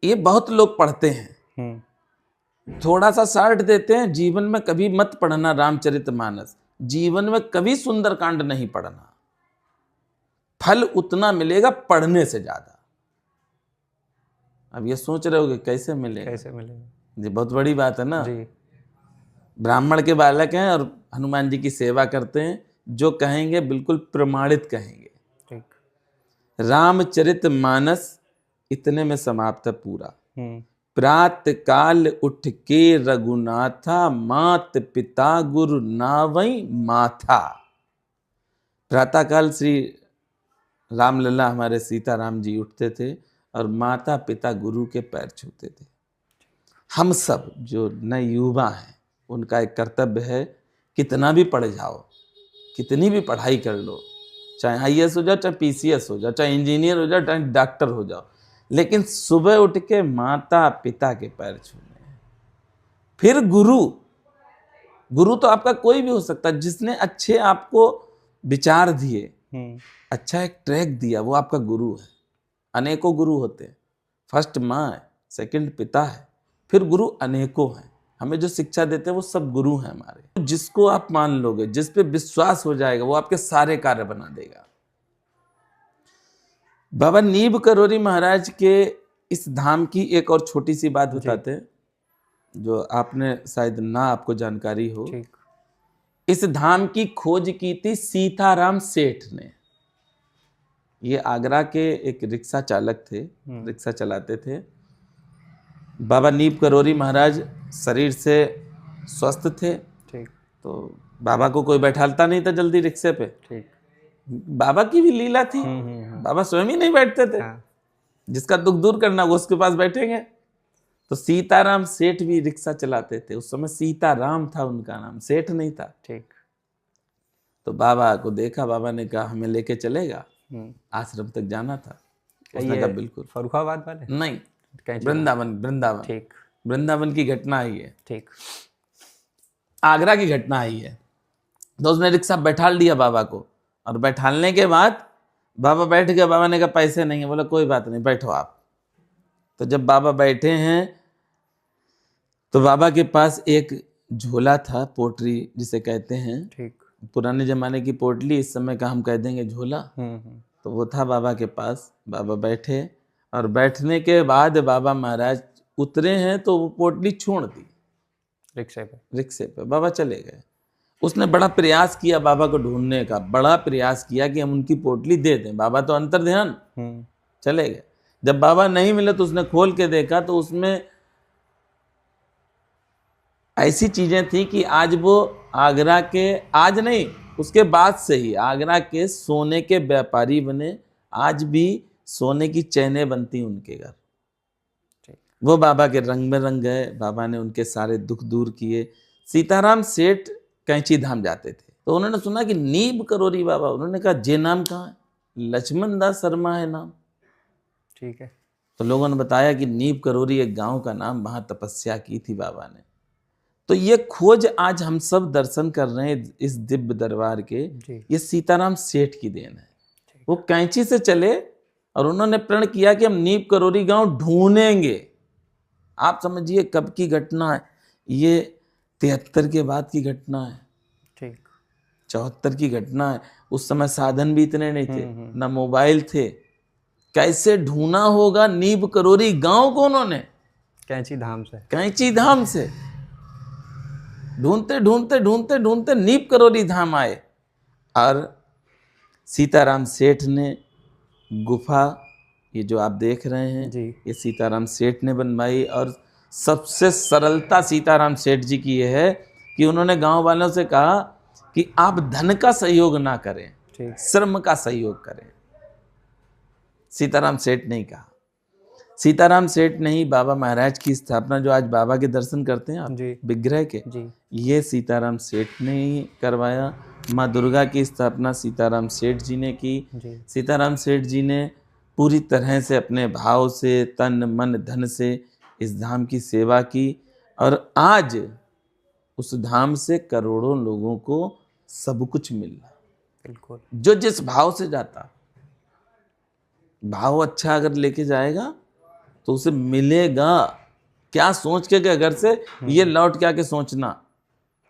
ये बहुत लोग पढ़ते हैं, थोड़ा सा सार्ट देते हैं। जीवन में कभी मत पढ़ना रामचरितमानस, जीवन में कभी सुंदरकांड नहीं पढ़ना। फल उतना मिलेगा पढ़ने से ज्यादा। अब ये सोच रहे होगे कैसे मिलेगा? जी, बहुत बड़ी बात है ना जी। ब्राह्मण के बालक हैं और हनुमान जी की सेवा करते हैं, जो कहेंगे बिल्कुल प्रमाणित कहेंगे। ठीक। रामचरितमानस इतने में समाप्त है पूरा। प्रात काल उठ के रघुनाथा, मात पिता गुरु नावई माथा। प्रातः काल श्री रामलला हमारे सीताराम जी उठते थे और माता पिता गुरु के पैर छूते थे। हम सब जो नए युवा हैं उनका एक कर्तव्य है, कितना भी पढ़ जाओ, कितनी भी पढ़ाई कर लो, चाहे आईएएस हो जाओ, चाहे पीसीएस हो जाओ, चाहे इंजीनियर हो जाओ, चाहे डॉक्टर हो जाओ, लेकिन सुबह उठ के माता पिता के पैर छूने हैं। फिर गुरु तो आपका कोई भी हो सकता है, जिसने अच्छे आपको विचार दिए, अच्छा एक ट्रैक दिया, वो आपका गुरु है। अनेकों गुरु होते हैं, फर्स्ट माँ है, सेकंड पिता है, फिर गुरु अनेकों हैं। हमें जो शिक्षा देते हैं वो सब गुरु हैं हमारे। जिसको आप मान लोगे, जिस पे विश्वास हो जाएगा, वो आपके सारे कार्य बना देगा। बाबा नीब करोरी महाराज के इस धाम की एक और छोटी सी बात बताते हैं, जो आपने शायद ना आपको जानकारी हो। इस धाम की खोज की थी सीताराम सेठ ने। ये आगरा के एक रिक्शा चालक थे, रिक्शा चलाते थे। बाबा नीब करोरी महाराज शरीर से स्वस्थ थे, तो बाबा को कोई बैठालता नहीं था जल्दी रिक्शे पे। बाबा की भी लीला थी, बाबा स्वयं ही नहीं बैठते थे। जिसका दुख दूर करना वो उसके पास बैठेंगे। तो सीताराम सेठ भी रिक्शा चलाते थे। उस समय सीताराम था उनका नाम, सेठ नहीं था। तो बाबा को देखा, बाबा ने कहा हमें लेके चलेगा, आश्रम तक जाना था। उसने कहा बिल्कुल। फर्रुखाबाद वाले नहीं, वृंदावन वृंदावन की घटना आई है, आगरा की घटना आई है। तो उसने रिक्शा बैठाल दिया बाबा को, और बैठालने के बाद बाबा बैठ गए। बाबा ने कहा पैसे नहीं है, बोला कोई बात नहीं बैठो आप। तो जब बाबा बैठे हैं तो बाबा के पास एक झोला था, पोटली जिसे कहते हैं, पुराने जमाने की पोटली, इस समय का हम कह देंगे झोला। तो वो था बाबा के पास। बाबा बैठे, और बैठने के बाद बाबा महाराज उतरे हैं तो वो पोटली छोड़ दी रिक्शे पे। बाबा चले गए। उसने बड़ा प्रयास किया बाबा को ढूंढने का, बड़ा प्रयास किया कि हम उनकी पोटली दे दें। बाबा तो अंतर ध्यान चले गए। जब बाबा नहीं मिले तो उसने खोल के देखा, तो उसमें ऐसी चीजें थी कि आज वो आगरा के, आज नहीं उसके बाद से ही आगरा के सोने के व्यापारी बने। आज भी सोने की चैनें बनती उनके घर। वो बाबा के रंग में रंग गए। बाबा ने उनके सारे दुख दूर किए। सीताराम सेठ कैंची धाम जाते थे, तो उन्होंने सुना कि नीब करोरी बाबा। उन्होंने कहा जे नाम कहाँ है? लक्ष्मण दास शर्मा है नाम। तो लोगों ने बताया कि नीब करोरी एक गांव का नाम, वहां तपस्या की थी बाबा ने। तो ये खोज आज हम सब दर्शन कर रहे हैं इस दिव्य दरबार के, ये सीताराम सेठ की देन है। वो कैंची से चले और उन्होंने प्रण किया कि हम नीब करोरी गांव ढूंढेंगे। आप समझिए कब की घटना है ये, 73 के बाद की घटना है, 74 की घटना है। उस समय साधन भी इतने नहीं थे, ना मोबाइल थे। कैसे ढूंढना होगा नीब करोरी गांव को? उन्होंने कैंची धाम से ढूंढते ढूंढते ढूंढते ढूंढते नीब करोरी धाम आए। और सीताराम सेठ ने गुफा, ये जो आप देख रहे हैं ये सीताराम सेठ ने बनवाई। और सबसे सरलता सीताराम सेठ जी की ये है कि उन्होंने गांव वालों से कहा कि आप धन का सहयोग ना करें, श्रम का सहयोग करें। सीताराम सेठ ने कहा। सीताराम सेठ ने ही बाबा महाराज की स्थापना, जो आज बाबा के दर्शन करते हैं आप विग्रह के, ये सीताराम सेठ ने ही करवाया। माँ दुर्गा की स्थापना सीताराम सेठ जी ने की। सीताराम सेठ जी ने पूरी तरह से अपने भाव से, तन मन धन से इस धाम की सेवा की। और आज उस धाम से करोड़ों लोगों को सब कुछ मिल रहा। जो जिस भाव से जाता, भाव अच्छा अगर लेके जाएगा तो उसे मिलेगा। क्या सोच के घर से ये लौट के आके सोचना,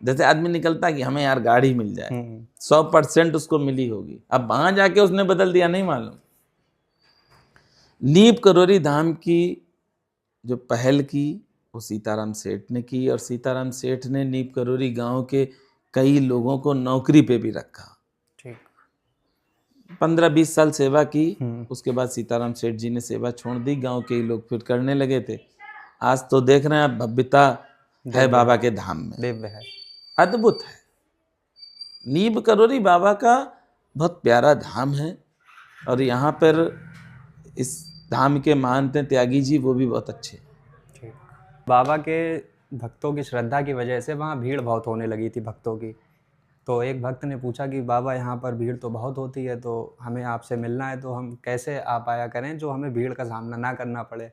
जैसे आदमी निकलता कि हमें यार गाड़ी मिल जाए, 100% उसको मिली होगी। अब वहां जाके उसने बदल दिया नहीं मालूम। नीब करोरी धाम की जो पहल की वो सीताराम सेठ ने की। और सीताराम सेठ ने नीब करोरी गांव के कई लोगों को नौकरी पे भी रखा। 15-20 साल सेवा की। उसके बाद सीताराम सेठ जी ने सेवा छोड़ दी। गांव के लोग फिर करने लगे थे। आज तो देख रहे हैं आप, भव्यता है बाबा के धाम में, दिव्य है, अद्भुत है। नीब करोरी बाबा का बहुत प्यारा धाम है। और यहाँ पर इस धाम के महंत हैं त्यागी जी, वो भी बहुत अच्छे। ठीक। बाबा के भक्तों की श्रद्धा की वजह से वहाँ भीड़ बहुत होने लगी थी भक्तों की। तो एक भक्त ने पूछा कि बाबा यहाँ पर भीड़ तो बहुत होती है, तो हमें आपसे मिलना है, तो हम कैसे आप आया करें जो हमें भीड़ का सामना ना करना पड़े।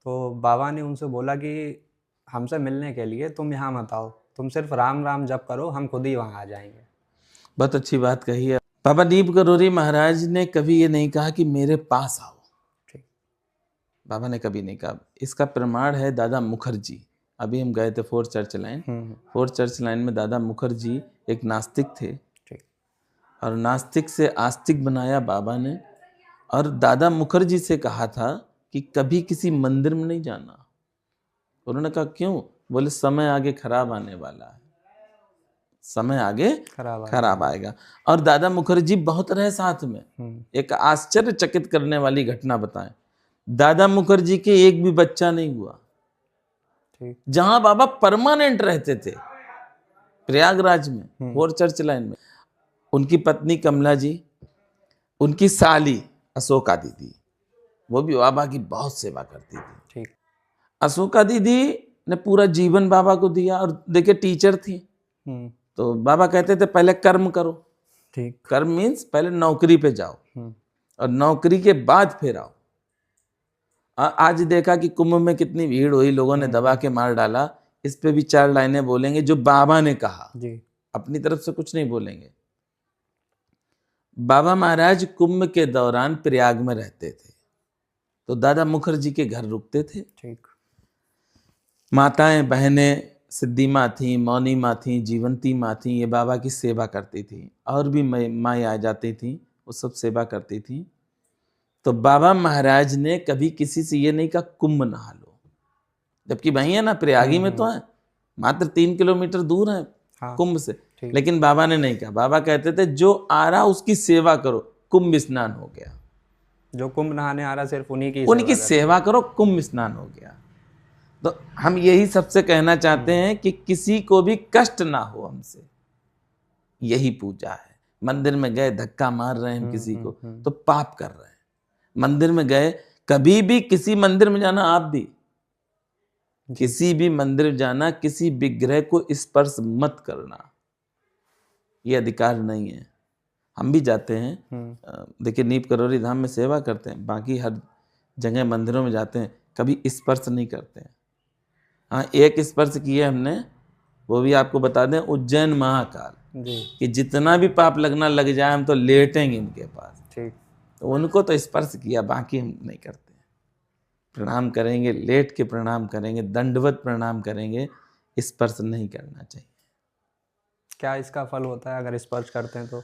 तो बाबा ने उनसे बोला कि हमसे मिलने के लिए तुम यहाँ मत आओ, तुम सिर्फ राम राम जप करो, हम खुद ही वहाँ आ जाएंगे। बहुत अच्छी बात कही है। बाबा नीम करोरी महाराज ने कभी ये नहीं कहा कि मेरे पास आओ। ठीक। बाबा ने कभी नहीं कहा। इसका प्रमाण है दादा मुखर्जी। अभी हम गए थे fourth church line. Fourth church line में दादा मुखर्जी एक नास्तिक थे। ठीक। और नास्तिक से आस्तिक बनाया बाबा ने। और दादा मुखर्जी से कहा था कि कभी किसी मंदिर में नहीं जाना। उन्होंने कहा क्यों? बोले समय आगे खराब आने वाला है, समय आगे खराब आएगा। और दादा मुखर्जी बहुत रहे साथ में। एक आश्चर्यचकित करने वाली घटना बताएं, दादा मुखर्जी के एक भी बच्चा नहीं हुआ। ठीक। जहां बाबा परमानेंट रहते थे प्रयागराज में, फोर्थ चर्च लाइन में, उनकी पत्नी कमला जी, उनकी साली अशोका दीदी, वो भी बाबा की बहुत सेवा करती थी। ठीक। अशोका दीदी ने पूरा जीवन बाबा को दिया। और देखिए टीचर थी, तो बाबा कहते थे पहले कर्म करो। ठीक। कर्म मीन्स पहले नौकरी पे जाओ और नौकरी के बाद फिर आओ। आज देखा कि कुंभ में कितनी भीड़ हुई, लोगों ने दबा के मार डाला। इस पे भी 4 लाइनें बोलेंगे जो बाबा ने कहा जी। अपनी तरफ से कुछ नहीं बोलेंगे। बाबा महाराज कुंभ के दौरान प्रयाग में रहते थे, तो दादा मुखर्जी के घर रुकते थे। ठीक। माताएं बहनें सिद्धि माँ थी, मौनी माँ थी, जीवंती माँ थी, ये बाबा की सेवा करती थी। और भी माँ आ जाती थी, वो सब सेवा करती थी। तो बाबा महाराज ने कभी किसी से ये नहीं कहा कुंभ नहा लो, जबकि वही है ना, प्रयागी में तो है, मात्र 3 किलोमीटर दूर है कुंभ से। लेकिन बाबा ने नहीं कहा। बाबा कहते थे जो आ रहा उसकी सेवा करो, कुंभ स्नान हो गया। जो कुंभ नहाने आ रहा सिर्फ उनकी सेवा करो, कुंभ स्नान हो गया। तो हम यही सबसे कहना चाहते हैं कि किसी को भी कष्ट ना हो हमसे, यही पूजा है। मंदिर में गए धक्का मार रहे हैं किसी को, तो पाप कर रहे हैं। मंदिर में गए, कभी भी किसी मंदिर में जाना, आप भी किसी भी मंदिर जाना, किसी विग्रह को स्पर्श मत करना, ये अधिकार नहीं है। हम भी जाते हैं, देखिए नीम करोरी धाम में सेवा करते हैं, बाकी हर जगह मंदिरों में जाते हैं, कभी स्पर्श नहीं करते हैं। हाँ, एक स्पर्श किया हमने, वो भी आपको बता दें, उज्जैन महाकाल कि जितना भी पाप लगना लग जाए हम तो लेटेंगे इनके पास। ठीक। तो उनको तो स्पर्श किया, बाकी हम नहीं करते। प्रणाम करेंगे, लेट के प्रणाम करेंगे, दंडवत प्रणाम करेंगे, स्पर्श नहीं करना चाहिए। क्या इसका फल होता है अगर स्पर्श करते हैं तो?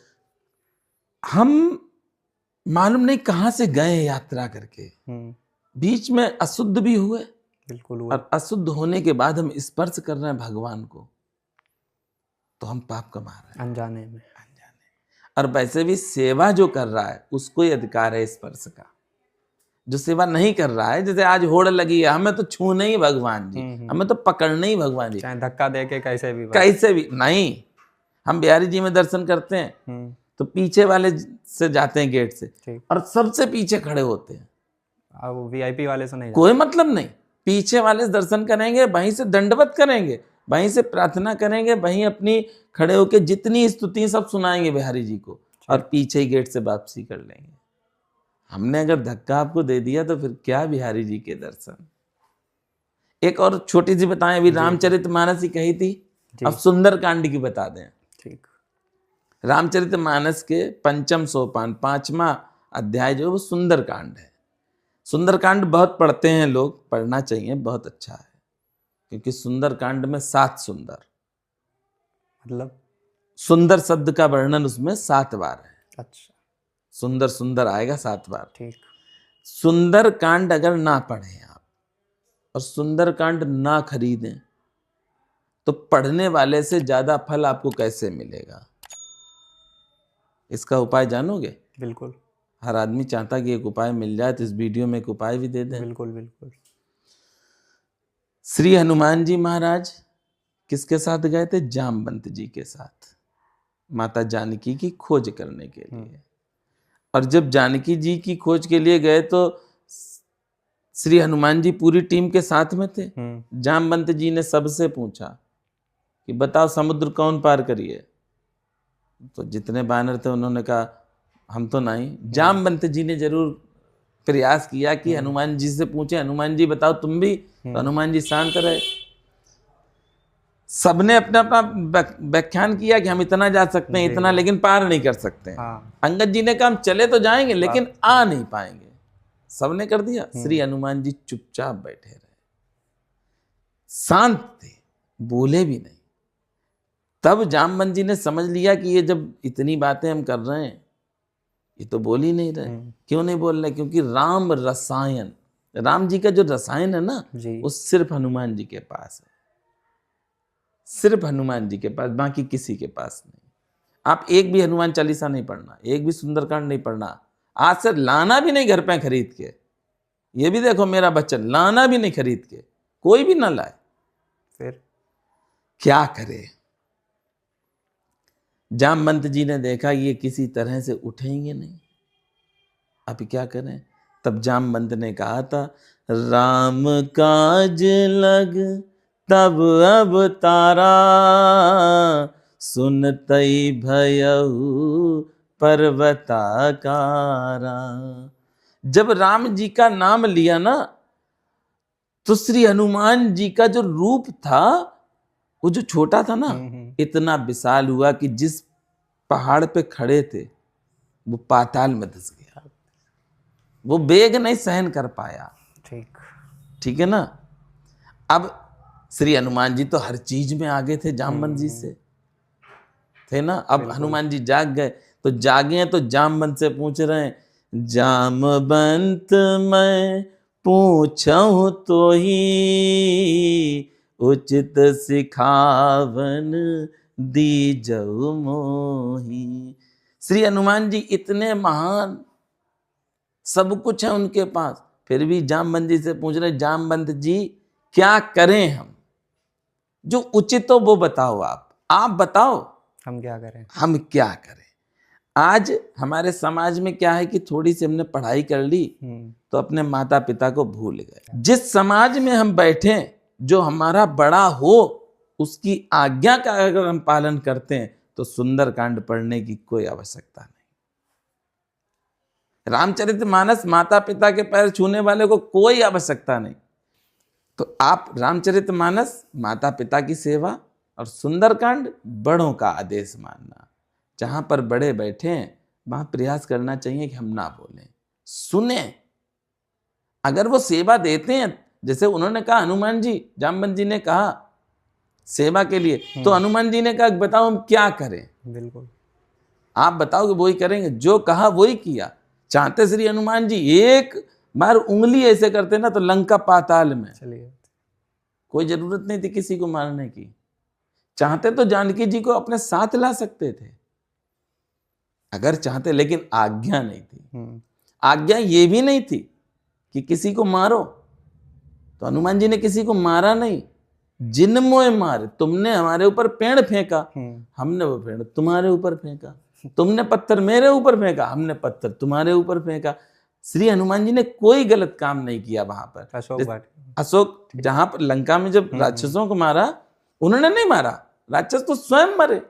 हम मालूम नहीं कहाँ से गए यात्रा करके, बीच में अशुद्ध भी हुए। बिल्कुल। और अशुद्ध होने के बाद हम स्पर्श कर रहे हैं भगवान को, तो हम पाप कमा रहे हैं अनजाने में। और वैसे भी सेवा जो कर रहा है उसको ही अधिकार है स्पर्श का। जो सेवा नहीं कर रहा है, जैसे आज होड़ लगी है, हमें तो छूने ही भगवान जी, हमें तो पकड़ने ही भगवान जी, चाहे धक्का दे के कैसे भी नहीं। हम बिहारी जी में दर्शन करते हैं तो पीछे वाले से जाते हैं गेट से, और सबसे पीछे खड़े होते हैं। अब VIP वाले से नहीं, कोई मतलब नहीं, पीछे वाले से दर्शन करेंगे, वहीं से दंडवत करेंगे, वहीं से प्रार्थना करेंगे, वहीं अपनी खड़े होके जितनी स्तुति सब सुनाएंगे बिहारी जी को, और पीछे ही गेट से वापसी कर लेंगे। हमने अगर धक्का आपको दे दिया तो फिर क्या बिहारी जी के दर्शन। एक और छोटी सी बताएं, अभी रामचरितमानस ही कही थी, अब सुंदर कांड की बता दें। ठीक। रामचरितमानस के 5वां सोपान, 5वां अध्याय जो है वो सुंदर कांड है। सुंदर कांड बहुत पढ़ते हैं लोग, पढ़ना चाहिए, बहुत अच्छा है, क्योंकि सुंदर कांड में 7 सुंदर, मतलब सुंदर शब्द का वर्णन उसमें 7 बार है। अच्छा। सुंदर सुंदर आएगा 7 बार। ठीक। सुंदर कांड अगर ना पढ़ें आप और सुंदर कांड ना खरीदें तो पढ़ने वाले से ज्यादा फल आपको कैसे मिलेगा? इसका उपाय जानोगे? बिल्कुल। हर आदमी चाहता कि एक उपाय मिल जाए, तो इस वीडियो में एक उपाय भी दे दें। बिल्कुल बिल्कुल। श्री हनुमान जी महाराज किसके साथ गए थे? जामवंत जी के साथ, माता जानकी की खोज करने के लिए। और जब जानकी जी की खोज के लिए गए तो श्री हनुमान जी पूरी टीम के साथ में थे। जामवंत जी ने सबसे पूछा कि बताओ समुद्र कौन पार करिए, तो जितने बानर थे उन्होंने कहा हम तो नहीं। जामवंत जी ने जरूर प्रयास किया कि हनुमान जी से पूछे, हनुमान जी बताओ तुम भी, तो हनुमान जी शांत रहे। सबने अपना अपना व्याख्यान किया कि हम इतना जा सकते हैं, इतना, लेकिन पार नहीं कर सकते हैं। अंगद जी ने कहा हम चले तो जाएंगे लेकिन आ नहीं पाएंगे। सबने कर दिया। श्री हनुमान जी चुपचाप बैठे रहे, शांत थे, बोले भी नहीं। तब जामवंत जी ने समझ लिया कि ये जब इतनी बातें हम कर रहे हैं, ये तो बोल ही नहीं रहे। क्यों नहीं बोल रहे? क्योंकि राम रसायन, राम जी का जो रसायन है ना, वो सिर्फ हनुमान जी के पास है, सिर्फ हनुमान जी के पास, बाकी किसी के पास नहीं। आप एक भी हनुमान चालीसा नहीं पढ़ना, एक भी सुंदरकांड नहीं पढ़ना, आज से लाना भी नहीं घर पे खरीद के। ये भी देखो मेरा बच्चन, लाना भी नहीं खरीद के, कोई भी ना लाए। फिर क्या करे? जामवंत जी ने देखा ये किसी तरह से उठेंगे नहीं, अब क्या करें? तब जामवंत ने कहा था, राम काज लग तब अब तारा, सुनतई भयउ पर्वताकारा। जब राम जी का नाम लिया ना, तो श्री हनुमान जी का जो रूप था, वो जो छोटा था ना, इतना विशाल हुआ कि जिस पहाड़ पे खड़े थे वो पाताल में धंस गया, वो वेग नहीं सहन कर पाया। ठीक है ना। अब श्री हनुमान जी तो हर चीज में आगे थे, जामवंत जी से थे ना। अब हनुमान जी जाग गए, तो जागे हैं तो जामवंत से पूछ रहे हैं, जामवंत मैं पूछूं तो ही, उचित सिखावन दीजऊ मोही। श्री हनुमान जी इतने महान, सब कुछ है उनके पास, फिर भी जामवंत जी से पूछ रहे, जामवंत जी क्या करें हम? जो उचित हो वो बताओ, आप बताओ हम क्या करें, हम क्या करें। आज हमारे समाज में क्या है कि थोड़ी सी हमने पढ़ाई कर ली तो अपने माता पिता को भूल गए। जिस समाज में हम बैठे, जो हमारा बड़ा हो, उसकी आज्ञा का अगर हम पालन करते हैं तो सुंदरकांड पढ़ने की कोई आवश्यकता नहीं। रामचरितमानस माता पिता के पैर छूने वाले को कोई आवश्यकता नहीं। तो आप रामचरितमानस माता पिता की सेवा और सुंदरकांड बड़ों का आदेश मानना। जहां पर बड़े बैठे हैं वहां प्रयास करना चाहिए कि हम ना बोलें, सुने। अगर वो सेवा देते हैं, जैसे उन्होंने कहा हनुमान जी, जामवंत जी ने कहा सेवा के लिए, तो हनुमान जी ने कहा बताओ हम क्या करें। बिल्कुल आप बताओगे वही करेंगे, जो कहा वही किया। चाहते श्री हनुमान जी एक बार उंगली ऐसे करते ना तो लंका पाताल में चलिए, कोई जरूरत नहीं थी किसी को मारने की। चाहते तो जानकी जी को अपने साथ ला सकते थे अगर चाहते, लेकिन आज्ञा नहीं थी। आज्ञा ये भी नहीं थी कि किसी को मारो, तो हनुमान जी ने किसी को मारा नहीं। जिन मोए मारे, तुमने हमारे ऊपर पेड़ फेंका, हमने वो पेड़ तुम्हारे ऊपर फेंका। तुमने पत्थर मेरे ऊपर फेंका, हमने पत्थर तुम्हारे ऊपर फेंका। श्री हनुमान जी ने कोई गलत काम नहीं किया वहां पर। अशोक जहां पर लंका में जब राक्षसों को मारा, उन्होंने नहीं मारा, राक्षस तो स्वयं मरे।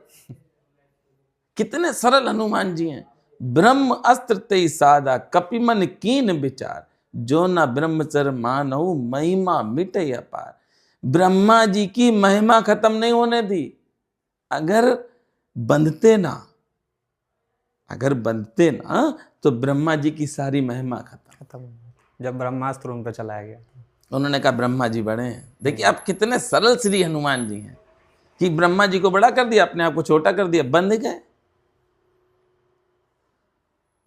कितने सरल हनुमान जी हैं। ब्रह्म अस्त्र ते सादा, कपिमन कीन विचार, जो ना ब्रह्मचर्य मानहु महिमा मिटे अपार। ब्रह्मा जी की महिमा खत्म नहीं होने दी। अगर बंधते ना तो ब्रह्मा जी की सारी महिमा खत्म। जब ब्रह्मास्त्र उन पर चलाया गया, उन्होंने कहा ब्रह्मा जी बड़े हैं। देखिए आप कितने सरल श्री हनुमान जी हैं कि ब्रह्मा जी को बड़ा कर दिया, अपने आप को छोटा कर दिया, बंध गए।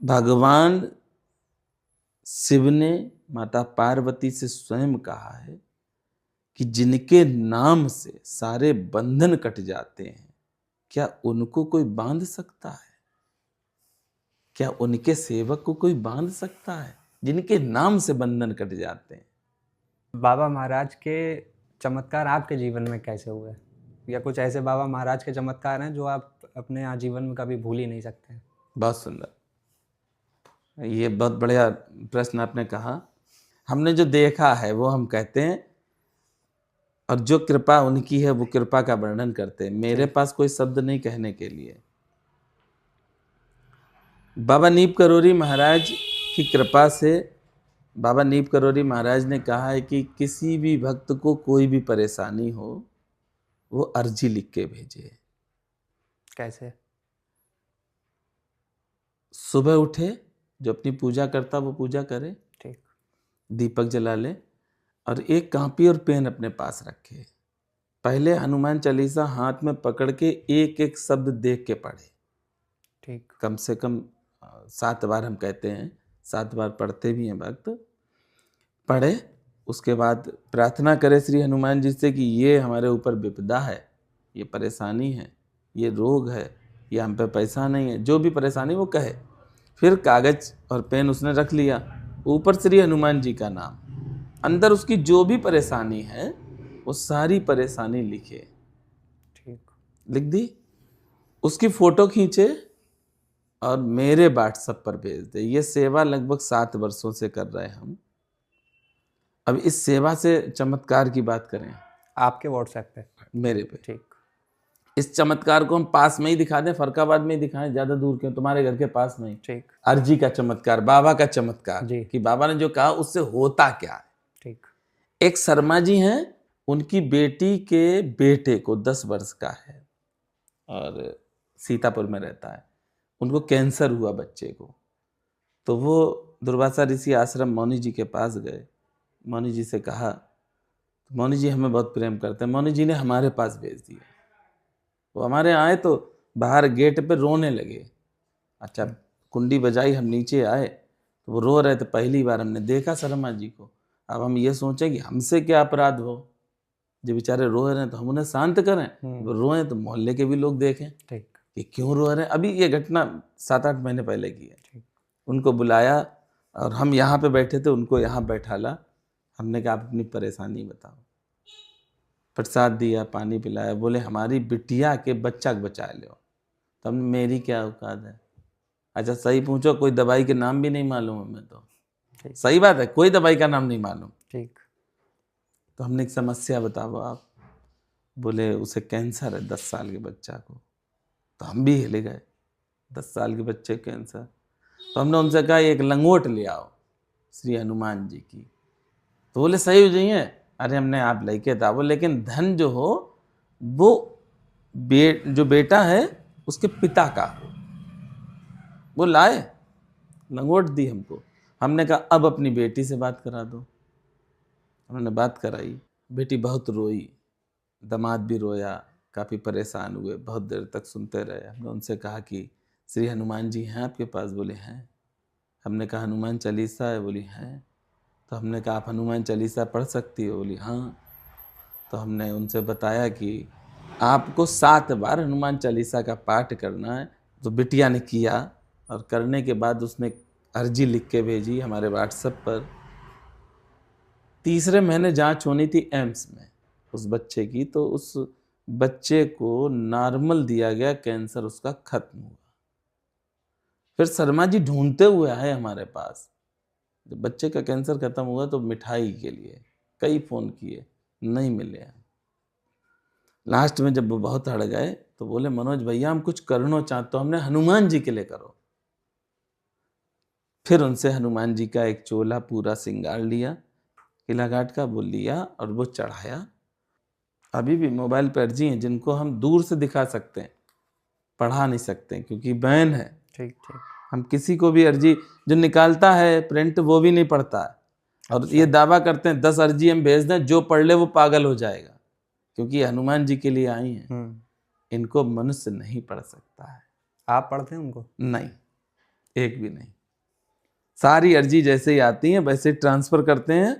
भगवान शिव ने माता पार्वती से स्वयं कहा है कि जिनके नाम से सारे बंधन कट जाते हैं, क्या उनको कोई बांध सकता है? क्या उनके सेवक को कोई बांध सकता है जिनके नाम से बंधन कट जाते हैं? बाबा महाराज के चमत्कार आपके जीवन में कैसे हुए, या कुछ ऐसे बाबा महाराज के चमत्कार हैं जो आप अपने जीवन में कभी भूल ही नहीं सकते? बहुत सुंदर। ये बहुत बढ़िया प्रश्न आपने कहा। हमने जो देखा है वो हम कहते हैं, और जो कृपा उनकी है वो कृपा का वर्णन करते हैं। मेरे पास कोई शब्द नहीं कहने के लिए। बाबा नीप करोरी महाराज की कृपा से बाबा नीप करोरी महाराज ने कहा है कि किसी भी भक्त को कोई भी परेशानी हो वो अर्जी लिख के भेजे। कैसे? सुबह उठे, जो अपनी पूजा करता वो पूजा करे, ठीक। दीपक जला ले और एक कॉपी और पेन अपने पास रखे। पहले हनुमान चालीसा हाथ में पकड़ के एक एक शब्द देख के पढ़े। ठीक। कम से कम 7 बार हम कहते हैं, 7 बार पढ़ते भी हैं भक्त। पढ़े, उसके बाद प्रार्थना करे श्री हनुमान जी से कि ये हमारे ऊपर विपदा है, ये परेशानी है, ये रोग है, ये हम पे पैसा नहीं है, जो भी परेशानी वो कहे। फिर कागज और पेन उसने रख लिया, ऊपर श्री हनुमान जी का नाम, अंदर उसकी जो भी परेशानी है वो सारी परेशानी लिखे। ठीक। लिख दी, उसकी फोटो खींचे और मेरे व्हाट्सएप पर भेज दे। ये सेवा लगभग 7 वर्षों से कर रहे हैं हम। अब इस सेवा से चमत्कार की बात करें, आपके व्हाट्सएप पे? मेरे पे। ठीक। इस चमत्कार को हम पास में ही दिखा दें, फरकाबाद में ही दिखाएं, ज्यादा दूर क्यों, तुम्हारे घर के पास में ही। ठीक। अर्जी का चमत्कार, बाबा का चमत्कार जी। कि बाबा ने जो कहा उससे होता क्या है। ठीक। एक शर्मा जी हैं, उनकी बेटी के बेटे को 10 वर्ष का है और सीतापुर में रहता है। उनको कैंसर हुआ बच्चे को, तो वो दुर्वासा ऋषि आश्रम मौनी जी के पास गए। मौनी जी से कहा, मौनी जी हमें बहुत प्रेम करते हैं, मौनी जी ने हमारे पास भेज दिया। वो हमारे आए तो बाहर गेट पे रोने लगे। अच्छा, कुंडी बजाई, हम नीचे आए तो वो रो रहे थे। पहली बार हमने देखा शर्मा जी को। अब हम ये सोचे कि हमसे क्या अपराध हो, जो बेचारे रो रहे हैं तो हम उन्हें शांत करें, वो रोए तो मोहल्ले के भी लोग देखें कि क्यों रो रहे हैं। अभी ये घटना 7-8 महीने पहले की है। उनको बुलाया और हम यहाँ पे बैठे थे, उनको यहाँ बैठाला। हमने कहा आप अपनी परेशानी बताओ। प्रसाद दिया, पानी पिलाया, बोले हमारी बिटिया के बच्चा के बचा लो। तो हमने, मेरी क्या औकात है। अच्छा सही पूछो, कोई दवाई के नाम भी नहीं मालूम हमें तो। सही बात है, कोई दवाई का नाम नहीं मालूम। ठीक। तो हमने एक समस्या बताओ आप। बोले उसे कैंसर है 10 साल के बच्चा को। तो हम भी हिले गए, 10 साल के बच्चे कैंसर। तो हमने उनसे कहा एक लंगोट ले आओ श्री हनुमान जी की। तो बोले सही हो जाइए। अरे हमने आप लेके था वो, लेकिन धन जो हो वो जो बेटा है उसके पिता का हो। वो लाए, लंगोट दी हमको। हमने कहा अब अपनी बेटी से बात करा दो। उन्होंने बात कराई, बेटी बहुत रोई, दामाद भी रोया, काफ़ी परेशान हुए, बहुत देर तक सुनते रहे। हमने उनसे कहा कि श्री हनुमान जी हैं आपके पास? बोले हैं। हमने कहा हनुमान चालीसा है? बोली हैं। तो हमने कहा आप हनुमान चालीसा पढ़ सकती हो? बोली हाँ। तो हमने उनसे बताया कि आपको 7 बार हनुमान चालीसा का पाठ करना है। तो बिटिया ने किया और करने के बाद उसने अर्जी लिख के भेजी हमारे व्हाट्सएप पर। 3रे महीने जांच होनी थी एम्स में उस बच्चे की, तो उस बच्चे को नॉर्मल दिया गया, कैंसर उसका खत्म हुआ। फिर शर्मा जी ढूंढते हुए आए हमारे पास। जब बच्चे का कैंसर खत्म हुआ तो मिठाई के लिए कई फ़ोन किए, नहीं मिले। लास्ट में जब वो बहुत अड़ गए तो बोले मनोज भैया हम कुछ करना चाहते, तो हमने हनुमान जी के लिए करो। फिर उनसे हनुमान जी का एक चोला पूरा सिंगार लिया, किला घाट का, वो लिया और वो चढ़ाया। अभी भी मोबाइल पर अर्जी हैं जिनको हम दूर से दिखा सकते हैं, पढ़ा नहीं सकते क्योंकि बैन है। ठीक ठीक। हम किसी को भी अर्जी जो निकालता है प्रिंट वो भी नहीं पढ़ता है। और ये दावा करते हैं 10 अर्जी हम भेज दें, जो पढ़ ले वो पागल हो जाएगा, क्योंकि हनुमान जी के लिए आई हैं। इनको मनुष्य नहीं पढ़ सकता है। आप पढ़ते हैं उनको? नहीं, एक भी नहीं। सारी अर्जी जैसे ही आती हैं वैसे ट्रांसफर करते हैं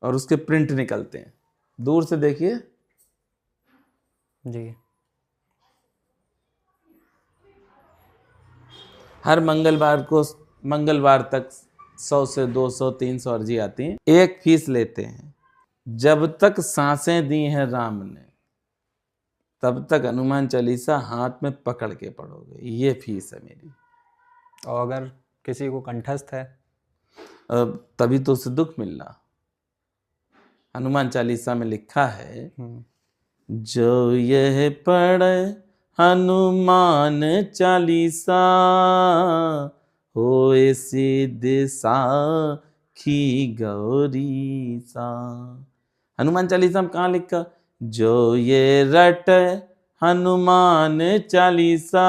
और उसके प्रिंट निकलते हैं। दूर से देखिए जी। हर मंगलवार तक 100 से 200 300 अर्जी आती हैं। एक फीस लेते हैं, जब तक सांसें दी हैं राम ने तब तक हनुमान चालीसा हाथ में पकड़ के पढ़ोगे, ये फीस है मेरी। और अगर किसी को कंठस्थ है। तभी तो उसे दुख मिलना। हनुमान चालीसा में लिखा है, जो यह पढ़े हनुमान चालीसा, होए सिद्ध साखी गौरी सा। हनुमान चालीसा में कहाँ लिखा? जो ये रट हनुमान चालीसा,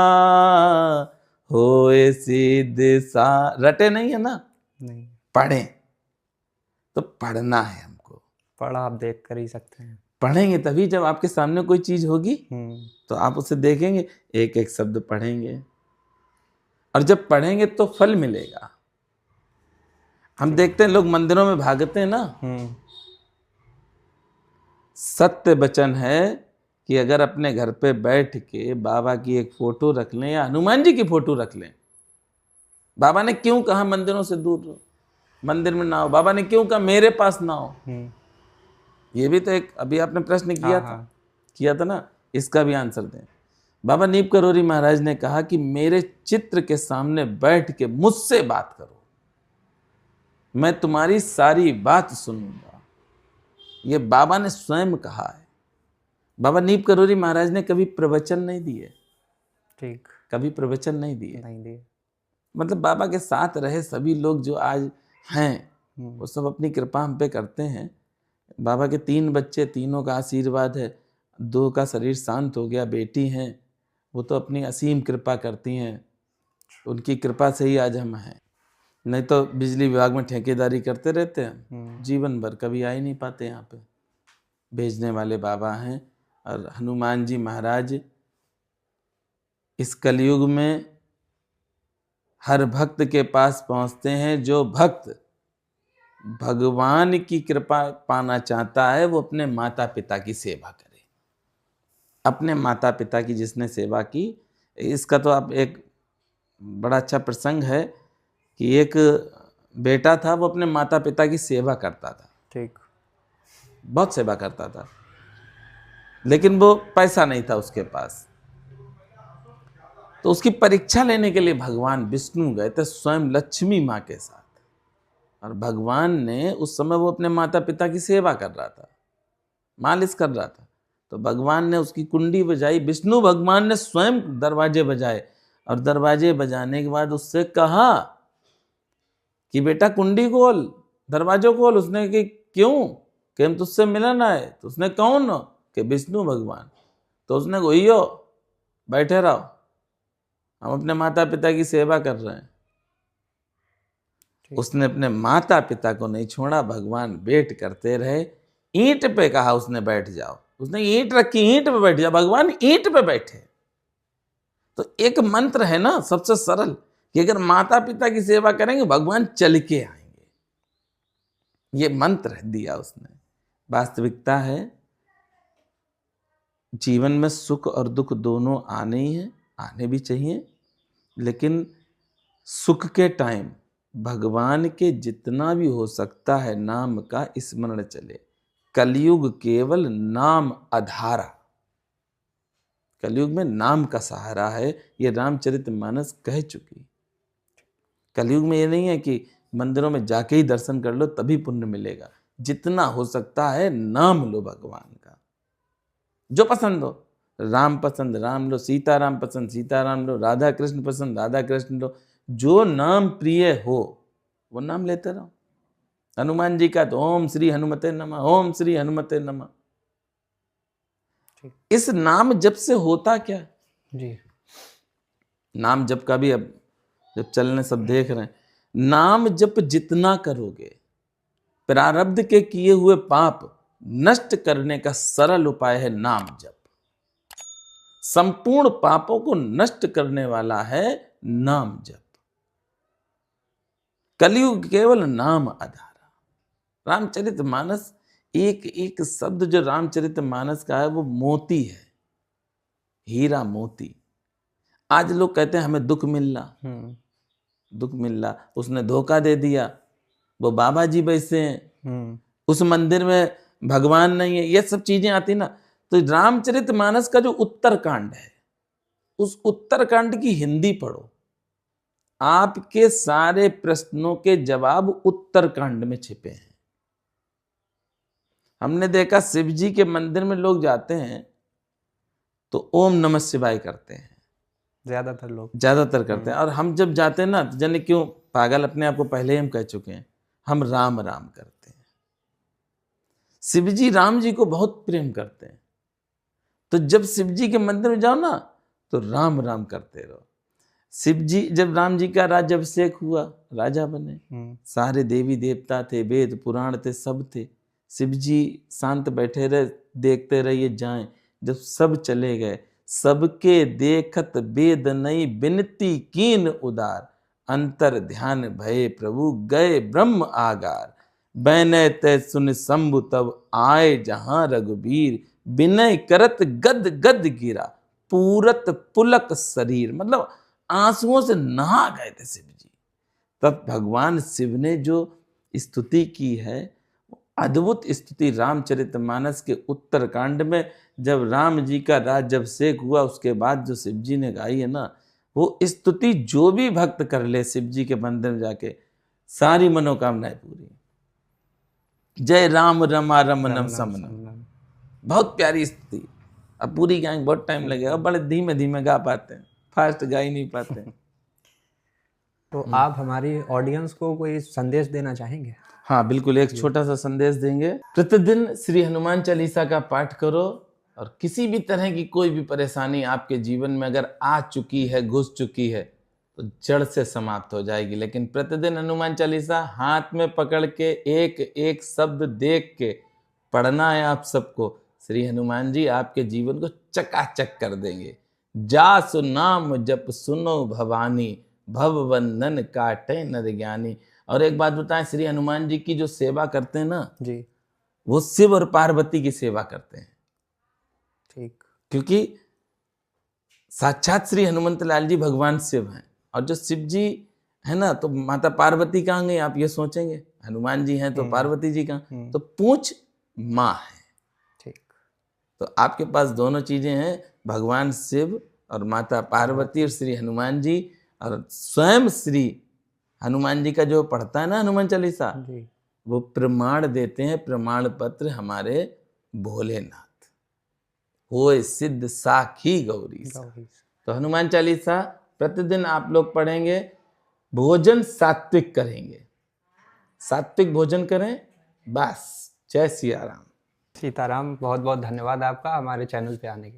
होए सिद्ध सा। रटे नहीं है ना, नहीं, पढ़े। तो पढ़ना है हमको। पढ़ा आप देख कर ही सकते हैं। पढ़ेंगे तभी, जब आपके सामने कोई चीज होगी तो आप उसे देखेंगे, एक एक शब्द पढ़ेंगे, और जब पढ़ेंगे तो फल मिलेगा। हम देखते हैं लोग मंदिरों में भागते हैं ना, सत्य वचन है कि अगर अपने घर पे बैठ के बाबा की एक फोटो रख लें या हनुमान जी की फोटो रख लें। बाबा ने क्यों कहा मंदिरों से दूर रहो, मंदिर में ना हो? बाबा ने क्यों कहा मेरे पास ना हो? ये भी तो एक अभी आपने प्रश्न किया था ना, इसका भी आंसर दें। बाबा नीम करोरी महाराज ने कहा कि मेरे चित्र के सामने बैठ के मुझसे बात करो, मैं तुम्हारी सारी बात सुनूंगा। ये बाबा ने स्वयं कहा है। बाबा नीम करोरी महाराज ने कभी प्रवचन नहीं दिए, ठीक, कभी प्रवचन नहीं दिए। मतलब बाबा के साथ रहे सभी लोग जो आज हैं, वो सब अपनी कृपा हम पे करते हैं। बाबा के 3 बच्चे, तीनों का आशीर्वाद है। 2 का शरीर शांत हो गया, बेटी हैं, वो तो अपनी असीम कृपा करती हैं। उनकी कृपा से ही आज हम हैं, नहीं तो बिजली विभाग में ठेकेदारी करते रहते हैं, जीवन भर कभी आ ही नहीं पाते यहाँ पे। भेजने वाले बाबा हैं। और हनुमान जी महाराज इस कलयुग में हर भक्त के पास पहुँचते हैं। जो भक्त भगवान की कृपा पाना चाहता है, वो अपने माता पिता की सेवा करे। अपने माता पिता की जिसने सेवा की, इसका तो आप एक बड़ा अच्छा प्रसंग है कि एक बेटा था, वो अपने माता पिता की सेवा करता था, ठीक, बहुत सेवा करता था, लेकिन वो पैसा नहीं था उसके पास। तो उसकी परीक्षा लेने के लिए भगवान विष्णु गए थे स्वयं लक्ष्मी माँ के साथ। और भगवान ने उस समय, वो अपने माता पिता की सेवा कर रहा था, मालिश कर रहा था, तो भगवान ने उसकी कुंडी बजाई। विष्णु भगवान ने स्वयं दरवाजे बजाए, और दरवाजे बजाने के बाद उससे कहा कि बेटा कुंडी खोल, दरवाजा खोल। उसने कि क्यों? कि हम तुझसे मिलन आए। तो उसने कौन? कि विष्णु भगवान। तो उसने कहो बैठे रहो, हम अपने माता पिता की सेवा कर रहे हैं। उसने अपने माता पिता को नहीं छोड़ा, भगवान वेट करते रहे। ईंट पे कहा उसने बैठ जाओ, उसने ईंट रखी, ईंट पे बैठ जाओ, भगवान ईंट पे बैठे। तो एक मंत्र है ना सबसे सरल, कि अगर माता पिता की सेवा करेंगे भगवान चल के आएंगे। ये मंत्र दिया उसने। वास्तविकता है जीवन में सुख और दुख दोनों आने ही हैं, आने भी चाहिए, लेकिन सुख के टाइम भगवान के जितना भी हो सकता है नाम का स्मरण चले। कलयुग केवल नाम आधारा, कलयुग में नाम का सहारा है, ये रामचरितमानस कह चुकी। कलयुग में ये नहीं है कि मंदिरों में जाके ही दर्शन कर लो तभी पुण्य मिलेगा। जितना हो सकता है नाम लो भगवान का, जो पसंद हो। राम पसंद राम लो, सीताराम पसंद सीताराम लो, राधा कृष्ण पसंद राधा कृष्ण लो। जो नाम प्रिय हो वो नाम लेते रहो। हनुमान जी का तो ओम श्री हनुमते नमः, ओम श्री हनुमते नमः। इस नाम जप से होता क्या जी? नाम जप का भी अब जब चलने सब देख रहे हैं, नाम जप जितना करोगे प्रारब्ध के किए हुए पाप नष्ट करने का सरल उपाय है नाम जप। संपूर्ण पापों को नष्ट करने वाला है नाम जप। कलयुग केवल नाम आधारा। रामचरितमानस, एक एक शब्द जो रामचरितमानस का है वो मोती है, हीरा मोती। आज लोग कहते हैं हमें दुख मिल रहा, दुख मिल रहा, उसने धोखा दे दिया, वो बाबा जी वैसे हैं, उस मंदिर में भगवान नहीं है, ये सब चीजें आती ना। तो रामचरितमानस का जो उत्तरकांड है, उस उत्तरकांड की हिंदी पढ़ो, आपके सारे प्रश्नों के जवाब उत्तरकांड में छिपे हैं। हमने देखा शिव जी के मंदिर में लोग जाते हैं तो ओम नमः शिवाय करते हैं, ज्यादातर करते हैं। और हम जब जाते हैं ना, तो जाने क्यों पागल, अपने आप को पहले ही हम कह चुके हैं, हम राम राम करते हैं। शिव जी राम जी को बहुत प्रेम करते हैं, तो जब शिव जी के मंदिर में जाओ ना तो राम राम करते रहो। शिव जी, जब राम जी का राज्याभिषेक हुआ, राजा बने, सारे देवी देवता थे, वेद पुराण थे, सब थे। शिव जी शांत बैठे रहे, देखते रहिए जाएं। जब सब चले गए, सबके देखत वेद नई बिनती कीन उदार, अंतर ध्यान भये प्रभु गए ब्रह्म आगार, बैने तय सुन शंभु तब आए जहां रघुबीर, विनय करत गद गद गिरा पूरत पुलक शरीर। मतलब आंसुओं से नहा गए थे शिव जी। तब भगवान शिव ने जो स्तुति की है, अद्भुत स्तुति, रामचरितमानस के उत्तरकांड में जब राम जी का राज्याभिषेक हुआ, उसके बाद जो शिव जी ने गाई है ना, वो स्तुति जो भी भक्त कर ले शिव जी के मंदिर में जाके, सारी मनोकामनाएं पूरी। जय राम रमा रमनम समनम, बहुत प्यारी स्तुति। अब पूरी गाएंगे बहुत टाइम लगेगा, बड़े धीमे धीमे गा पाते हैं, फास्ट गा ही नहीं पाते हैं। तो आप हमारी ऑडियंस को कोई संदेश देना चाहेंगे? हाँ बिल्कुल, एक छोटा सा संदेश देंगे। प्रतिदिन श्री हनुमान चालीसा का पाठ करो, और किसी भी तरह की कोई भी परेशानी आपके जीवन में अगर आ चुकी है, घुस चुकी है, तो जड़ से समाप्त हो जाएगी। लेकिन प्रतिदिन हनुमान चालीसा हाथ में पकड़ के एक एक शब्द देख के पढ़ना है आप सबको। श्री हनुमान जी आपके जीवन को चकाचक कर देंगे। जासु नाम जप सुनो भवानी, भव बंधन काटे नर ज्ञानी। और एक बात बताएं, श्री हनुमान जी की जो सेवा करते हैं ना जी, वो शिव और पार्वती की सेवा करते हैं। ठीक, क्योंकि साक्षात श्री हनुमंत लाल जी भगवान शिव हैं, और जो शिव जी है ना, तो माता पार्वती कहाँ गई? आप ये सोचेंगे, हनुमान जी हैं तो पार्वती जी कहाँ? तो पूछ माँ है। ठीक, तो आपके पास दोनों चीजें हैं, भगवान शिव और माता पार्वती और श्री हनुमान जी। और स्वयं श्री हनुमान जी का जो पढ़ता है ना हनुमान चालीसा, वो प्रमाण देते हैं, प्रमाण पत्र हमारे भोलेनाथ होए सिद्ध साखी गौरी। तो हनुमान चालीसा प्रतिदिन आप लोग पढ़ेंगे, भोजन सात्विक करेंगे, सात्विक भोजन करें बस। जय सिया राम। सीताराम, बहुत बहुत धन्यवाद आपका हमारे चैनल पे आने के लिए।